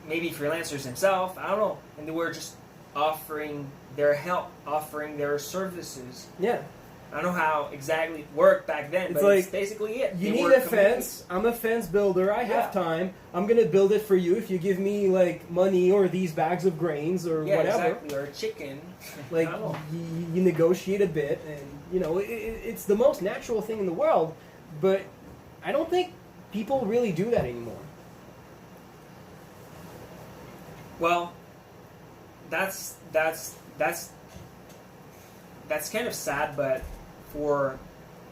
maybe freelancers themselves, I don't know, and they were just offering their help, offering their services. Yeah. I don't know how exactly it worked back then, It's but like, it's basically it. You They need were a fence. I'm a fence builder. I have Yeah. time. I'm gonna build it for you if you give me like money or these bags of grains or yeah, whatever. exactly, or a chicken. Like I don't know. you negotiate a bit, and you know it's the most natural thing in the world. But I don't think people really do that anymore. Well, that's kind of sad, but for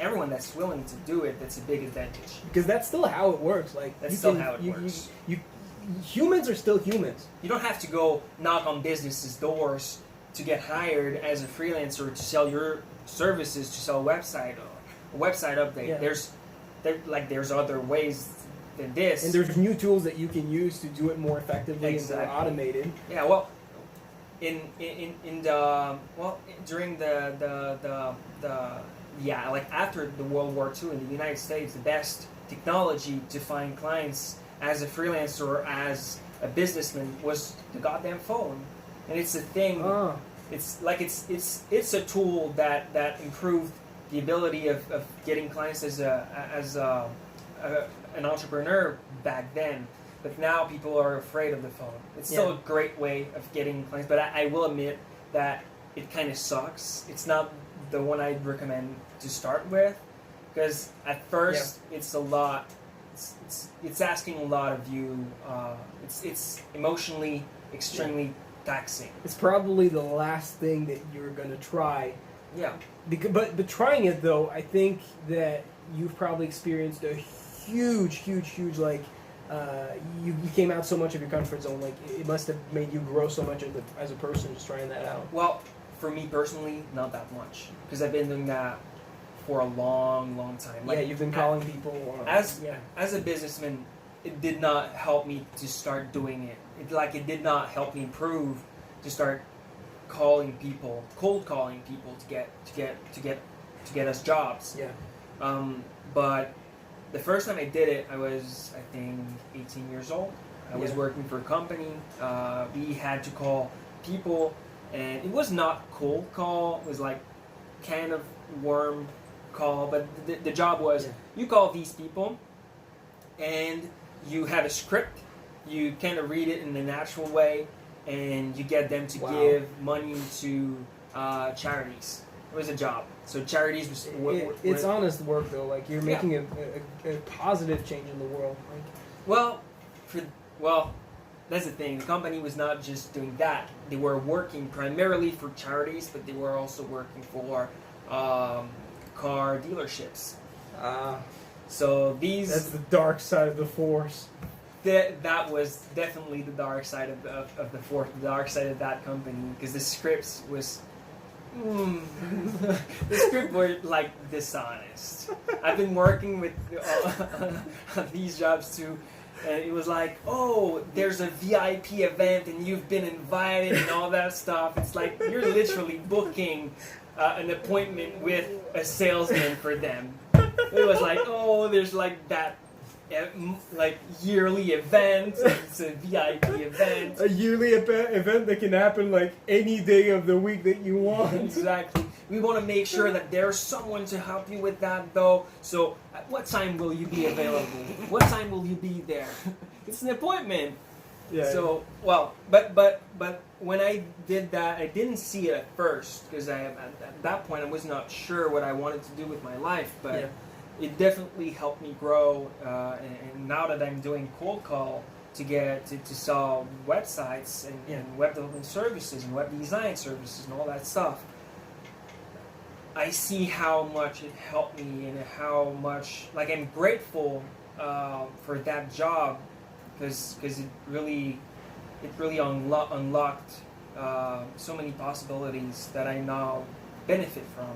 everyone that's willing to do it, that's a big advantage. Because that's still how it works. Like That's still how it works. Humans are still humans. You don't have to go knock on businesses' doors to get hired as a freelancer to sell your services, to sell a website update. Yeah. There's other ways than this. And there's new tools that you can use to do it more effectively Exactly. and more automated. Yeah, well, during like after the World War II in the United States, the best technology to find clients as a freelancer or as a businessman was the goddamn phone, and it's a thing. Ah. It's a tool that improved the ability of getting clients as an entrepreneur back then. But now people are afraid of the phone. It's still a great way of getting clients, but I will admit that it kind of sucks. It's not the one I'd recommend to start with, because at first it's a lot. It's asking a lot of you. It's emotionally extremely taxing. It's probably the last thing that you're gonna try. Yeah. But trying it though, I think that you've probably experienced a huge like. You came out so much of your comfort zone. Like it must have made you grow so much as a person just trying that out. Well, for me personally, not that much, because I've been doing that for a long time. Like, you've been calling people. As a businessman, it did not help me to start doing it. It did not help me improve to start cold calling people to get us jobs. Yeah. But the first time I did it, I was, I think, 18 years old. I was working for a company. We had to call people, and it was not cold call. It was like kind of warm call, but the job was you call these people, and you have a script. You kind of read it in a natural way, and you get them to give money to charities. It was a job. So charities was... It's honest work though. Like you're making a positive change in the world. Like, well, that's the thing. The company was not just doing that. They were working primarily for charities, but they were also working for car dealerships. So these... That's the dark side of the force. That was definitely the dark side of the force, the dark side of that company, because the scripts was... the script were like dishonest. I've been working with these jobs too, and it was like, oh, there's a VIP event and you've been invited and all that stuff. It's like you're literally booking an appointment with a salesman for them. It was like, oh, there's like that like yearly event. It's a VIP event. A yearly event that can happen like any day of the week that you want. Exactly. We want to make sure that there's someone to help you with that, though. So, at what time will you be available? What time will you be there? It's an appointment. Yeah. So, well, but when I did that, I didn't see it at first, because at that point I was not sure what I wanted to do with my life, but it definitely helped me grow. And now that I'm doing cold call to sell websites and web development services and web design services and all that stuff, I see how much it helped me and how much, like, I'm grateful for that job, because it really unlocked so many possibilities that I now benefit from.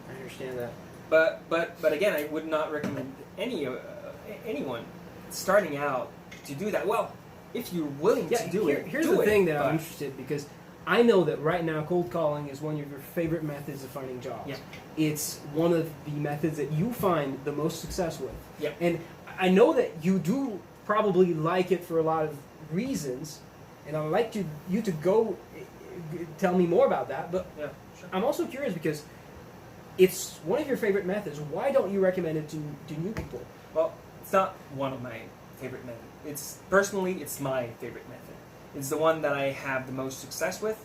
I understand that. But again, I would not recommend anyone starting out to do that. Well, if you're willing to do it, here's do the it, thing that but- I'm interested, because I know that right now cold calling is one of your favorite methods of finding jobs. Yeah. It's one of the methods that you find the most success with. Yeah. And I know that you do probably like it for a lot of reasons, and I'd like you to go tell me more about that. But Yeah, sure. I'm also curious because it's one of your favorite methods. Why don't you recommend it to new people? Well, it's not one of my favorite methods. It's my favorite method. It's the one that I have the most success with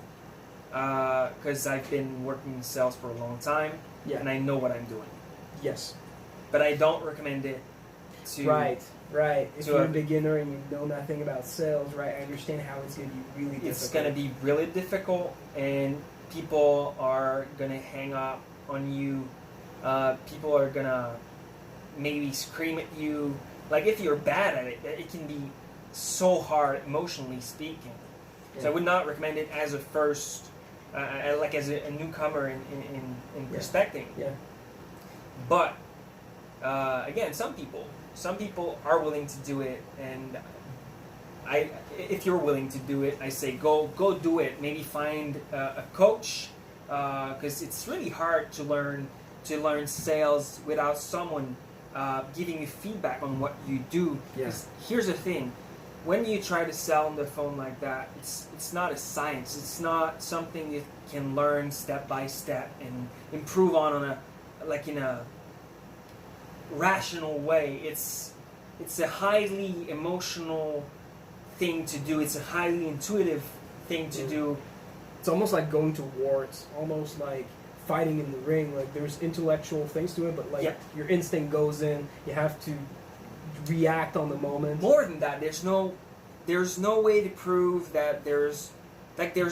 because I've been working in sales for a long time and I know what I'm doing. Yes. But I don't recommend it to... Right. If to you're a- a beginner and you know nothing about sales, right, I understand how it's going to be really difficult. It's going to be really difficult and people are going to hang up on you. People are going to maybe scream at you. Like if you're bad at it, it can be so hard emotionally speaking. Yeah. So I would not recommend it as a first, like as a newcomer in prospecting. Yeah. But again, some people are willing to do it, and if you're willing to do it, I say go do it. Maybe find a coach, because it's really hard to learn sales without someone giving you feedback on what you do. Yeah. 'Cause here's the thing. When you try to sell on the phone like that, it's not a science. It's not something you can learn step by step and improve on in a rational way. It's a highly emotional thing to do. It's a highly intuitive thing to do. It's almost like going to war. It's almost like fighting in the ring. Like there's intellectual things to it, but like your instinct goes in. You have to react on the moment. More than that, there's no way to prove that there's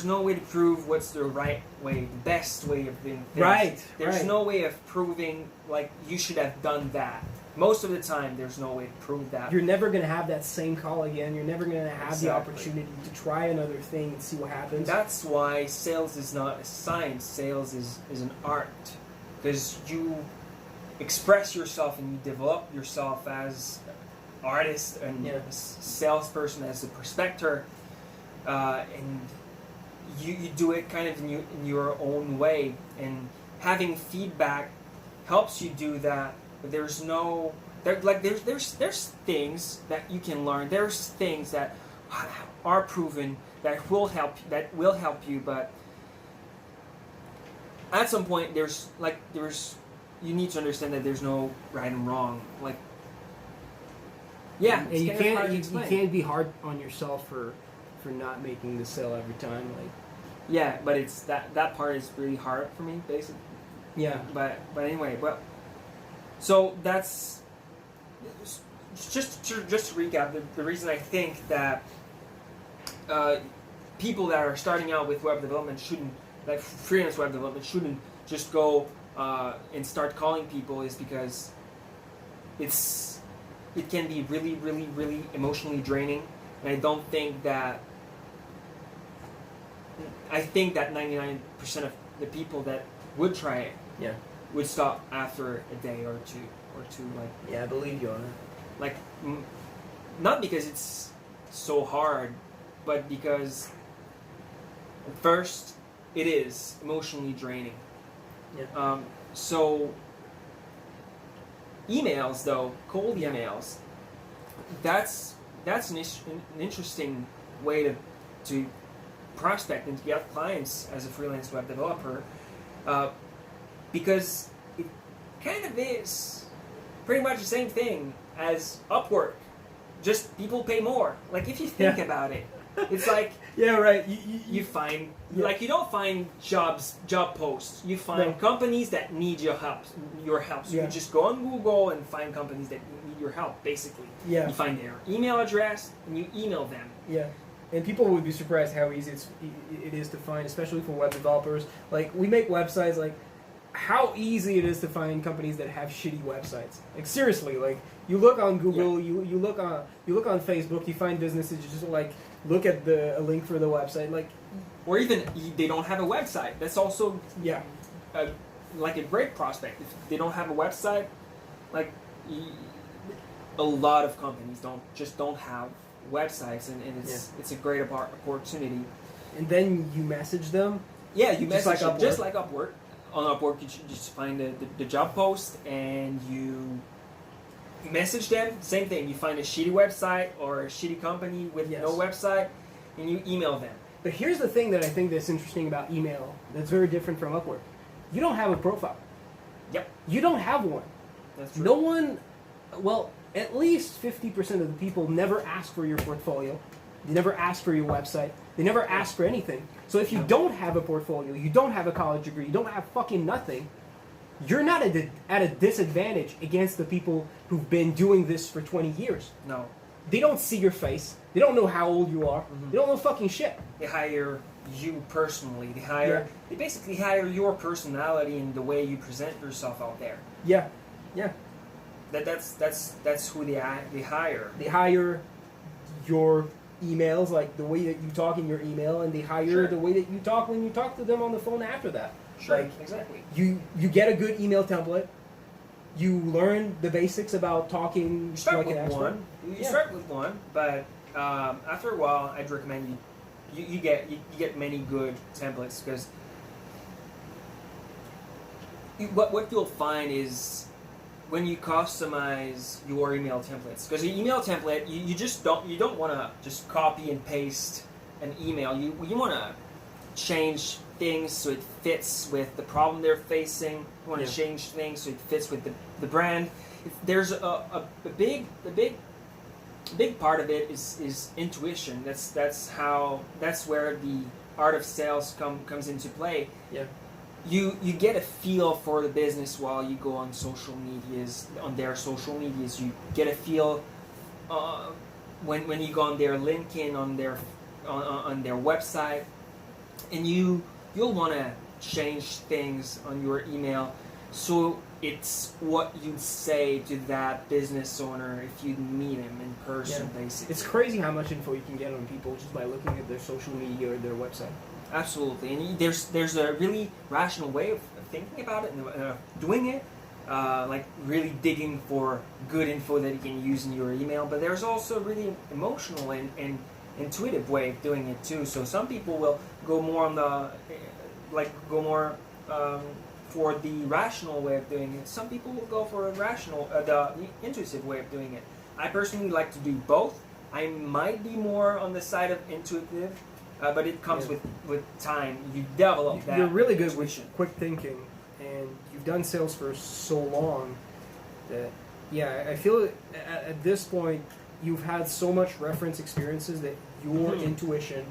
no way to prove what's the right way, the best way of doing things. Right. There's no way of proving like you should have done that. Most of the time, there's no way to prove that. You're never going to have that same call again. You're never going to have the Exactly. opportunity to try another thing and see what happens. That's why sales is not a science. Sales is an art, because you express yourself and you develop yourself as an artist and a salesperson, as a prospector, and you do it kind of in your own way. And having feedback helps you do that. But there's things that you can learn. There's things that are proven that will help you, but at some point you need to understand that there's no right and wrong. Like and it's you kind of hard to can't explain. be hard on yourself for not making the sale every time. Like But it's that part is really hard for me, basically. But anyway, so that's just to recap. The reason I think that people that are starting out with web development freelance web development shouldn't just go and start calling people is because it can be really, really, really emotionally draining, and I think that 99% of the people that would try it would stop after a day or two. I believe you on that. Not because it's so hard, but because at first it is emotionally draining. So emails, though, cold emails, that's an interesting way to prospect and to get clients as a freelance web developer, because it kind of is pretty much the same thing as Upwork, just people pay more. Like if you think about it, it's like you find you don't find job posts. You find companies that need your help. So you just go on Google and find companies that need your help. Basically, you find their email address and you email them. And people would be surprised how easy it is to find, especially for web developers. Like we make websites, like how easy it is to find companies that have shitty websites. Like seriously, like you look on Google, you look on Facebook, you find businesses, you just like look at a link for the website, like, or even they don't have a website. That's also like a great prospect. If they don't have a website, like a lot of companies don't have websites, and it's a great opportunity. And then you message them. Yeah, you Just message like them, just like Upwork. On Upwork, you just find the job post and you message them. Same thing. You find a shitty website or a shitty company with no website, and you email them. But here's the thing that I think that's interesting about email that's very different from Upwork. You don't have a profile. Yep. You don't have one. That's true. No one, well, at least 50% of the people never ask for your portfolio. They never ask for your website. They never ask for anything. So if you don't have a portfolio, you don't have a college degree, you don't have fucking nothing, you're not at a disadvantage against the people who've been doing this for 20 years. No. They don't see your face. They don't know how old you are. Mm-hmm. They don't know fucking shit. They hire you personally. They basically hire your personality and the way you present yourself out there. Yeah. Yeah. That's who they hire. They hire your emails, like the way that you talk in your email, and they hire the way that you talk when you talk to them on the phone after that. Sure, like, exactly. You get a good email template. You learn the basics about talking you start like with an expert. one. You start with one, but after a while, I'd recommend you get many good templates, because what you'll find is when you customize your email templates, because your email template you don't want to just copy and paste an email. You want to change things so it fits with the problem they're facing. You want to change things so it fits with the brand. There's a big part of it is intuition. That's where the art of sales comes into play. Yeah. You get a feel for the business while you go on their social medias. You get a feel when you go on their LinkedIn, on their website, and you'll want to change things on your email so it's what you'd say to that business owner if you meet him in person. Basically, it's crazy how much info you can get on people just by looking at their social media or their website. Absolutely, and there's a really rational way of thinking about it and doing it, like really digging for good info that you can use in your email. But there's also a really emotional and intuitive way of doing it too. So some people will go more on for the rational way of doing it. Some people will go for the intuitive way of doing it. I personally like to do both. I might be more on the side of intuitive. But it comes with time. You develop that. You're really good intuition. with quick thinking, and you've done sales for so long that, I feel at this point you've had so much reference experiences that your intuition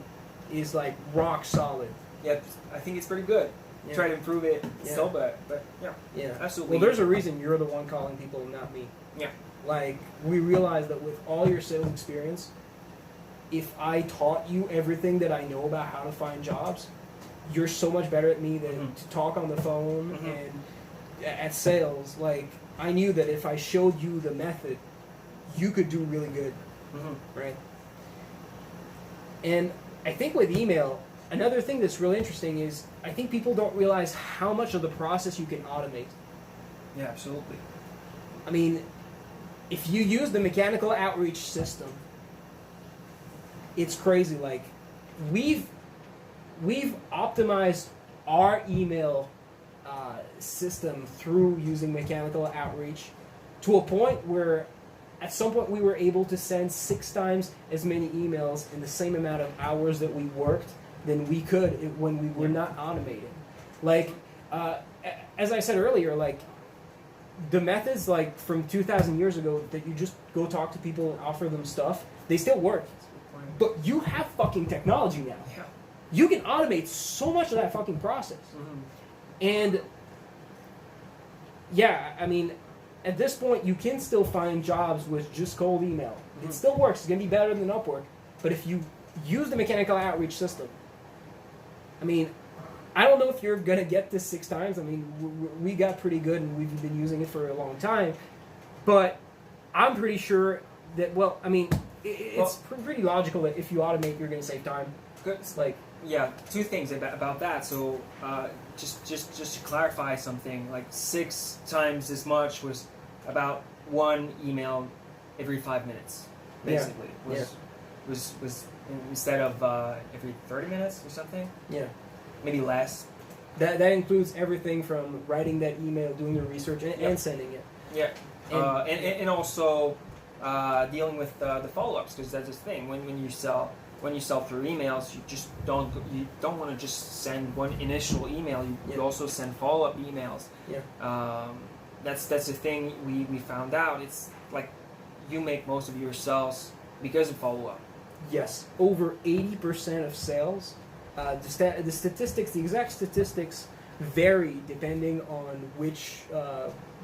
is like rock solid. Yeah, I think it's pretty good. Try to improve it still, but absolutely. Well, there's a reason you're the one calling people, not me. Yeah. Like, we realize that with all your sales experience, if I taught you everything that I know about how to find jobs, you're so much better at me than to talk on the phone and at sales. Like, I knew that if I showed you the method, you could do really good, right? And I think with email, another thing that's really interesting is I think people don't realize how much of the process you can automate. Yeah, absolutely. I mean, if you use the mechanical outreach system, it's crazy. Like, we've optimized our email system through using mechanical outreach to a point where at some point we were able to send 6 times as many emails in the same amount of hours that we worked than we could when we were not automating. Like, as I said earlier, like, the methods like from 2,000 years ago that you just go talk to people and offer them stuff, they still work. But you have fucking technology now. Yeah. You can automate so much of that fucking process. And I mean, at this point, you can still find jobs with just cold email. It still works. It's going to be better than Upwork. But if you use the mechanical outreach system, I mean, I don't know if you're going to get this 6 times. I mean, we got pretty good and we've been using it for a long time. But I'm pretty sure that, well, I mean, it's pretty logical that if you automate, you're going to save time. Good. Like, yeah, 2 things about that. So just to clarify something, like 6 times as much was about 1 email every 5 minutes, basically. was instead of every 30 minutes or something, Yeah. maybe less. That includes everything from writing that email, doing the research, and sending it. Yeah, and also dealing with the follow-ups, because that's the thing. When you sell through emails, you don't want to just send one initial email. You also send follow-up emails. Yeah. That's the thing we found out. It's like you make most of your sales because of follow-up. Yes, over 80% of sales. The statistics, the exact statistics, vary depending on which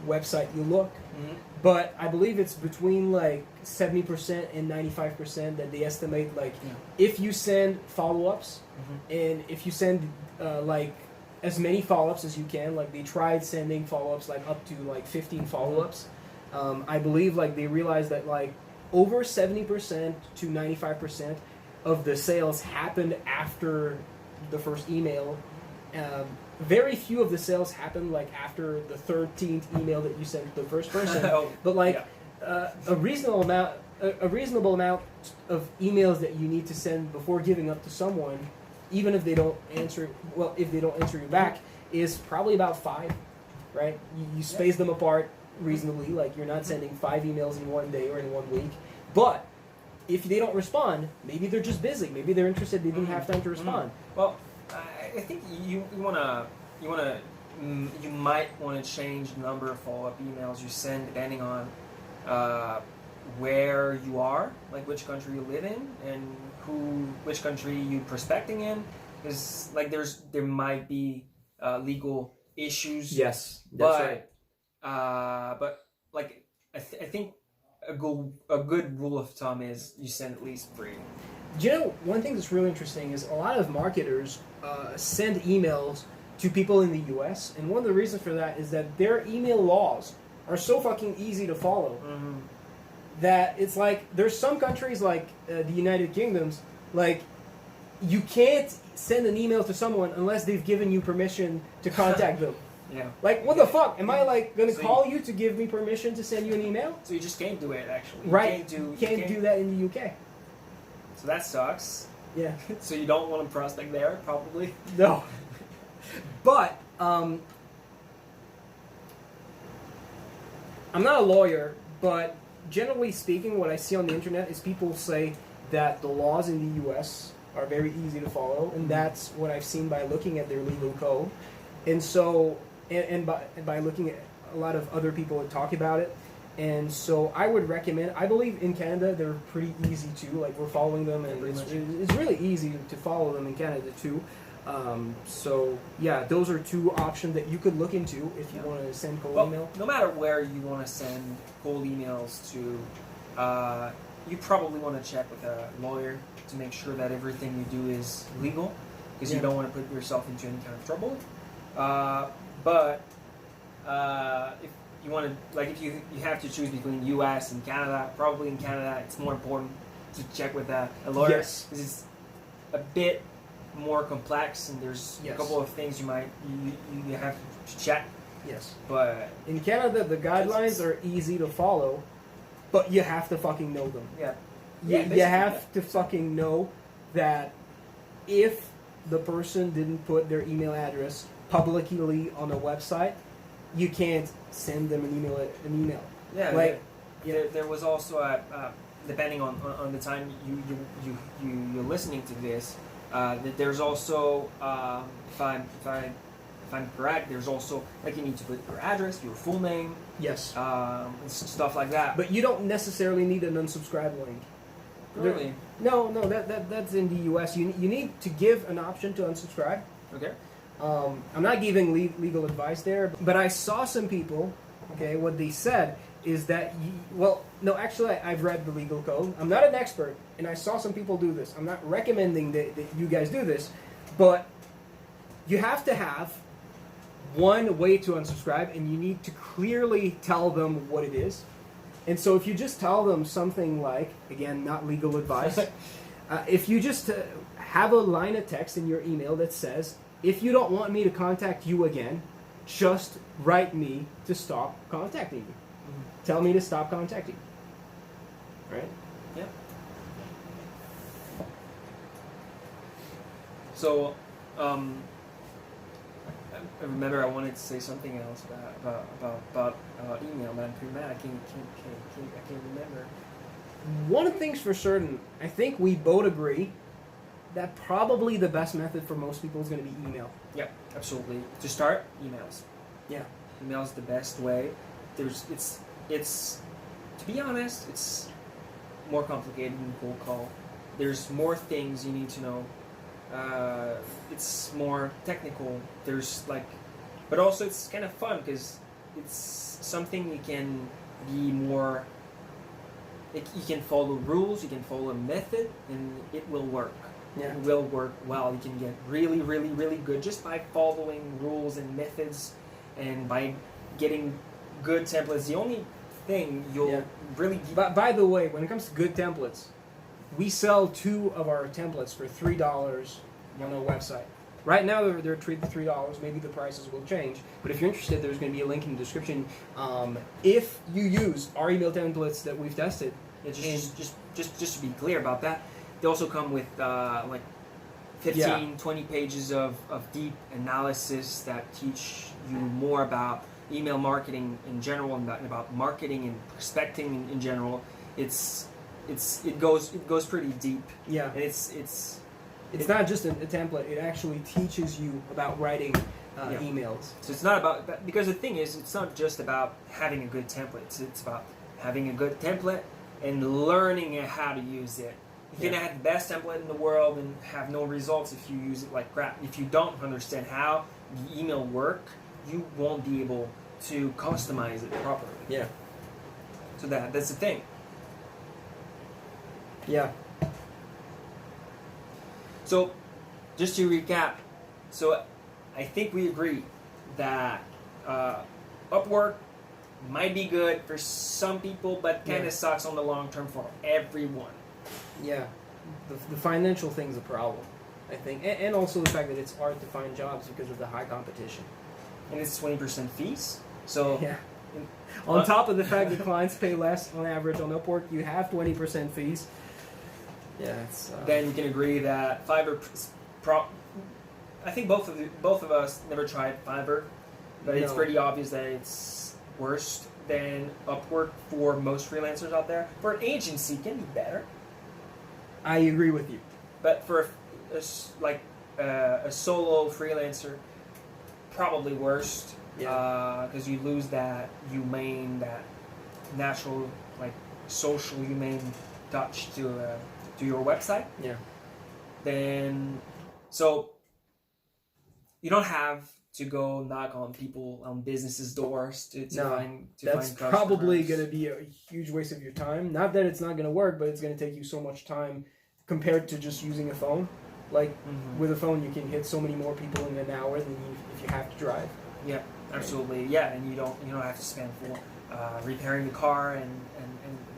website you look. Mm-hmm. But I believe it's between like 70% and 95% that they estimate. Like, if you send follow-ups, and if you send like as many follow-ups as you can, like they tried sending follow-ups like up to like 15 follow-ups. I believe like they realized that like over 70% to 95% of the sales happened after the first email. Very few of the sales happened like after the 13th email that you sent to the first person. But like a reasonable amount of emails that you need to send before giving up to someone, even if they don't answer. Well, if they don't answer you back, is probably about 5. Right? You space them apart reasonably. Like you're not sending 5 emails in one day or in 1 week, but if they don't respond, maybe they're just busy. Maybe they're interested. They didn't have time to respond. Well, I think you might want to change the number of follow-up emails you send depending on where you are, like which country you live in, and which country you prospecting in. Because like there might be legal issues. Yes, that's right. But like I think a good rule of thumb is you send at least 3. Do you know, one thing that's really interesting is a lot of marketers send emails to people in the U.S., and one of the reasons for that is that their email laws are so fucking easy to follow that it's like there's some countries like the United Kingdom's, like you can't send an email to someone unless they've given you permission to contact them. Yeah. Like, what the fuck? Am I like gonna call you to give me permission to send you an email? So you just can't do it actually. Right. You can't do that in the UK. So that sucks. Yeah. So you don't want to prospect there, probably. No. But I'm not a lawyer, but generally speaking, what I see on the internet is people say that the laws in the U.S. are very easy to follow, and that's what I've seen by looking at their legal code. And so, and by looking at a lot of other people that talk about it. And so I would recommend, I believe in Canada they're pretty easy too, like we're following them, and it's really easy to follow them in Canada too. So yeah, those are 2 options that you could look into if you want to send cold email. No matter where you want to send cold emails to, you probably want to check with a lawyer to make sure that everything you do is legal, because you don't want to put yourself into any kind of trouble. But if you want to, like, if you have to choose between U.S. and Canada, probably in Canada it's more important to check with a lawyer, because it's a bit more complex, and there's a couple of things you have to check. Yes. But in Canada, the guidelines are easy to follow, but you have to fucking know them. Yeah. You have to fucking know that if the person didn't put their email address publicly on a website, you can't send them an email. Yeah. Like, there was also depending on the time you're listening to this, there's also if I'm correct, there's also like you need to put your address, your full name, yes, stuff like that. But you don't necessarily need an unsubscribe link. Really? No, that's in the US. You need to give an option to unsubscribe. Okay. I'm not giving legal advice there, but I saw some people. Okay, what they said is that actually I've read the legal code. I'm not an expert, and I saw some people do this. I'm not recommending that you guys do this, but you have to have one way to unsubscribe, and you need to clearly tell them what it is. And so if you just tell them something like, again, not legal advice, if you just have a line of text in your email that says, if you don't want me to contact you again, just write me to stop contacting you. Tell me to stop contacting you. Right? Yeah. So, I remember I wanted to say something else about email, man. I'm pretty mad. I can't remember. One thing's for certain, I think we both agree that probably the best method for most people is going to be email. Yeah, absolutely. To start, emails. Yeah. Email's the best way. It's to be honest, it's more complicated than cold call. There's more things you need to know. It's more technical. But also it's kind of fun because it's something you can be more. You can follow rules, you can follow a method, and it will work. Yeah. It will work well. You can get really, really, really good just by following rules and methods, and by getting good templates. The only thing you'll really. But by the way, when it comes to good templates, we sell 2 of our templates for $3 on our website. Right now they're treated for $3. Maybe the prices will change. But if you're interested, there's going to be a link in the description. If you use our email templates that we've tested, just to be clear about that, they also come with 15, 20 pages of deep analysis that teach you more about email marketing in general and about marketing and prospecting in general. It goes pretty deep. Yeah. And it's not just a template. It actually teaches you about writing emails. So it's not about, because the thing is, it's not just about having a good template. It's about having a good template and learning how to use it. You can have the best template in the world and have no results if you use it like crap. If you don't understand how the email work, you won't be able to customize it properly. Yeah. So that's the thing. Yeah. So, just to recap, so I think we agree that Upwork might be good for some people, but kind of sucks on the long term for everyone. Yeah. The financial thing's a problem, I think. And also the fact that it's hard to find jobs because of the high competition. And it's 20% fees. So yeah. On top of the fact that clients pay less on average on Upwork, you have 20% fees. Yeah, it's, then you can agree that Fiverr. I think both of us never tried Fiverr, but it's pretty obvious that it's worse than Upwork for most freelancers out there. For an agency, it can be better. I agree with you. But for a solo freelancer, probably worst. Because you lose that natural, social humane touch to your website. Yeah. Then, so you don't have to go knock on businesses' doors to find that's customers. Probably going to be a huge waste of your time. Not that it's not going to work, but it's going to take you so much time compared to just using a phone. With a phone, you can hit so many more people in an hour than if you have to drive. Yeah, absolutely. Yeah, and you don't have to spend for repairing the car and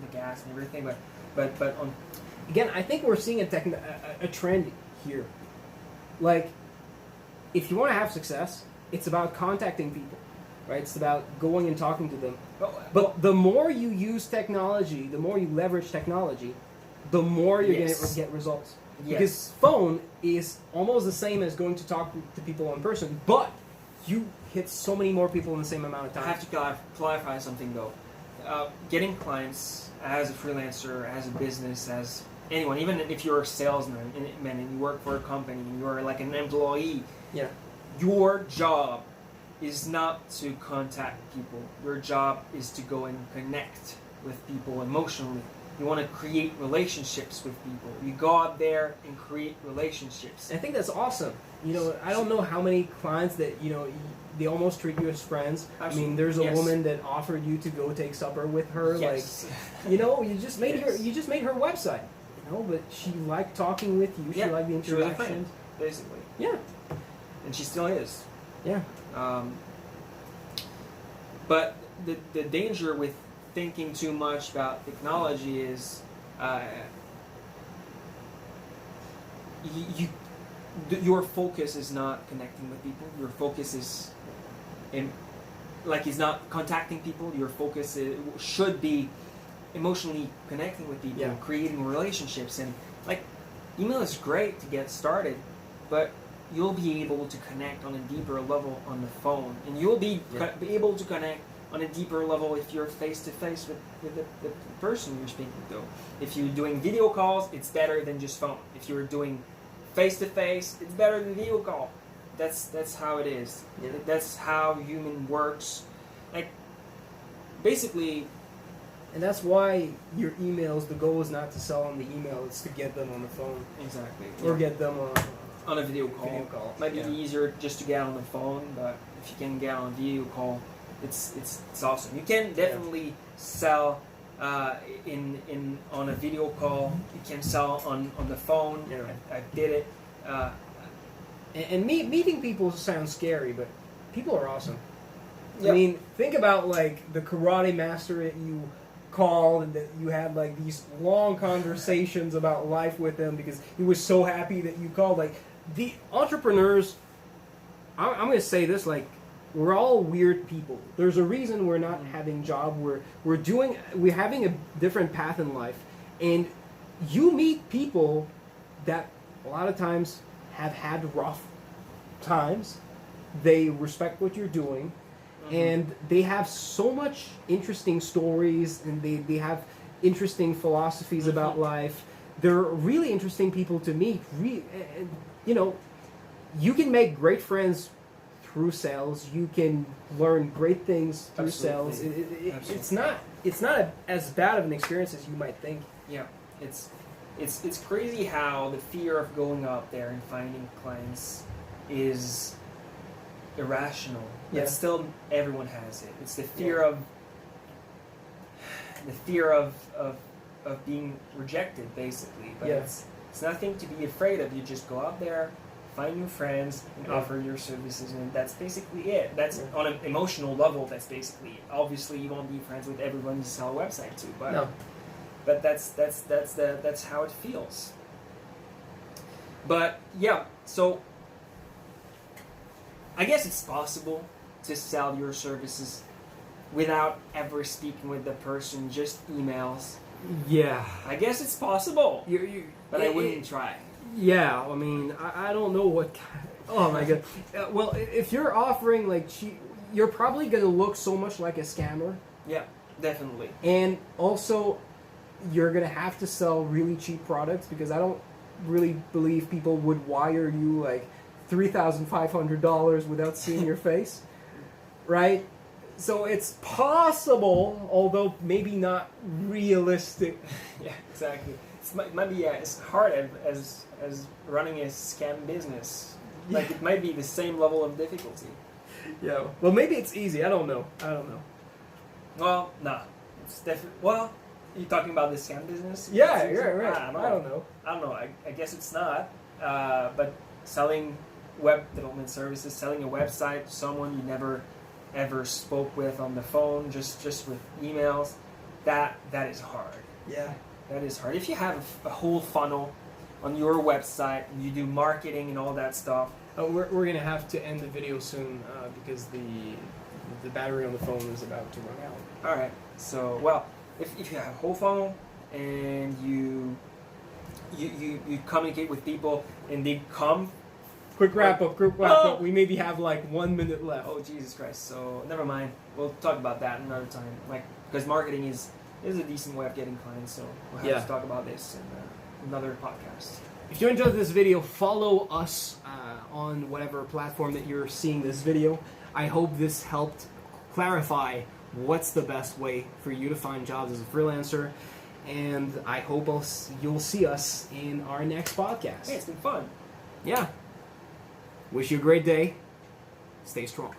the gas and everything. But on. Again, I think we're seeing a trend here. If you want to have success, it's about contacting people, right? It's about going and talking to them. But the more you use technology, the more you leverage technology, the more you're going to get results. Yes. Because phone is almost the same as going to talk to people in person, but you hit so many more people in the same amount of time. I have to clarify something though. Getting clients as a freelancer, as a business, as anyone, even if you're a salesman and you work for a company, you're like an employee. Yeah. Your job is not to contact people. Your job is to go and connect with people emotionally. You want to create relationships with people. You go out there and create relationships. I think that's awesome. I don't know how many clients that, they almost treat you as friends. Absolutely. I mean, there's a woman that offered you to go take supper with her. Yes. You just made her website. But she liked talking with you. She liked the interactions. Basically. Yeah. And she still is. Yeah. But the danger with thinking too much about technology is your focus is not connecting with people. Your focus is is not contacting people. Your focus should be emotionally connecting with people and creating relationships. And email is great to get started, but you'll be able to connect on a deeper level on the phone, and you'll be able to connect on a deeper level if you're face to face with the person you're speaking to. If you're doing video calls, it's better than just phone. If you're doing face to face, it's better than video call. That's how it is. Yeah. That's how human works. Like, basically. And that's why your emails, the goal is not to sell on the email, it's to get them on the phone. Exactly. Or get them on a video call. Might be easier just to get on the phone, but if you can get on a video call, it's awesome. You can definitely sell on a video call. You can sell on the phone. Yeah. I did it. And meeting people sounds scary, but people are awesome. Yep. I mean, think about like the karate master that you called and that you had like these long conversations about life with him because he was so happy that you called. Like the entrepreneurs, I'm going to say this, like we're all weird people. There's a reason we're not having job. We're having a different path in life, and you meet people that a lot of times have had rough times. They respect what you're doing. And they have so much interesting stories, and they have interesting philosophies about life. They're really interesting people to meet. You know, you can make great friends through sales. You can learn great things through sales. It's not as bad of an experience as you might think. Yeah, it's crazy how the fear of going out there and finding clients is irrational. But still, everyone has it. It's the fear of being rejected, basically. But it's nothing to be afraid of. You just go out there, find new friends, and offer your services, and that's basically it. That's on an emotional level. That's basically it. Obviously, you won't be friends with everyone you sell a website to, but that's how it feels. But yeah, so I guess it's possible to sell your services without ever speaking with the person, just emails. Yeah. I guess it's possible, but I wouldn't try. Yeah, I mean, I don't know what... Oh my god. Well, if you're offering like cheap, you're probably going to look so much like a scammer. Yeah, definitely. And also, you're going to have to sell really cheap products because I don't really believe people would wire you like $3,500 without seeing your face. Right? So it's possible, although maybe not realistic. Yeah, exactly. It might be as hard as running a scam business. Like it might be the same level of difficulty. Yeah. Well, maybe it's easy. I don't know. Well, nah. It's definitely. Well, you talking about the scam business? Yeah, right. I don't know. I guess it's not. But selling web development services, selling a website to someone you never ever spoke with on the phone, just with emails, that is hard. Yeah. That is hard. If you have a whole funnel on your website and you do marketing and all that stuff. We're going to have to end the video soon because the battery on the phone is about to run out. All right. So, well, if you have a whole funnel and you communicate with people and they come. Quick wrap up. We maybe have like 1 minute left. Oh, Jesus Christ. So, never mind. We'll talk about that another time. Like, because marketing is a decent way of getting clients, so we'll have to talk about this in another podcast. If you enjoyed this video, follow us on whatever platform that you're seeing this video. I hope this helped clarify what's the best way for you to find jobs as a freelancer, and I hope you'll see us in our next podcast. Hey, it's been fun. Yeah. Wish you a great day. Stay strong.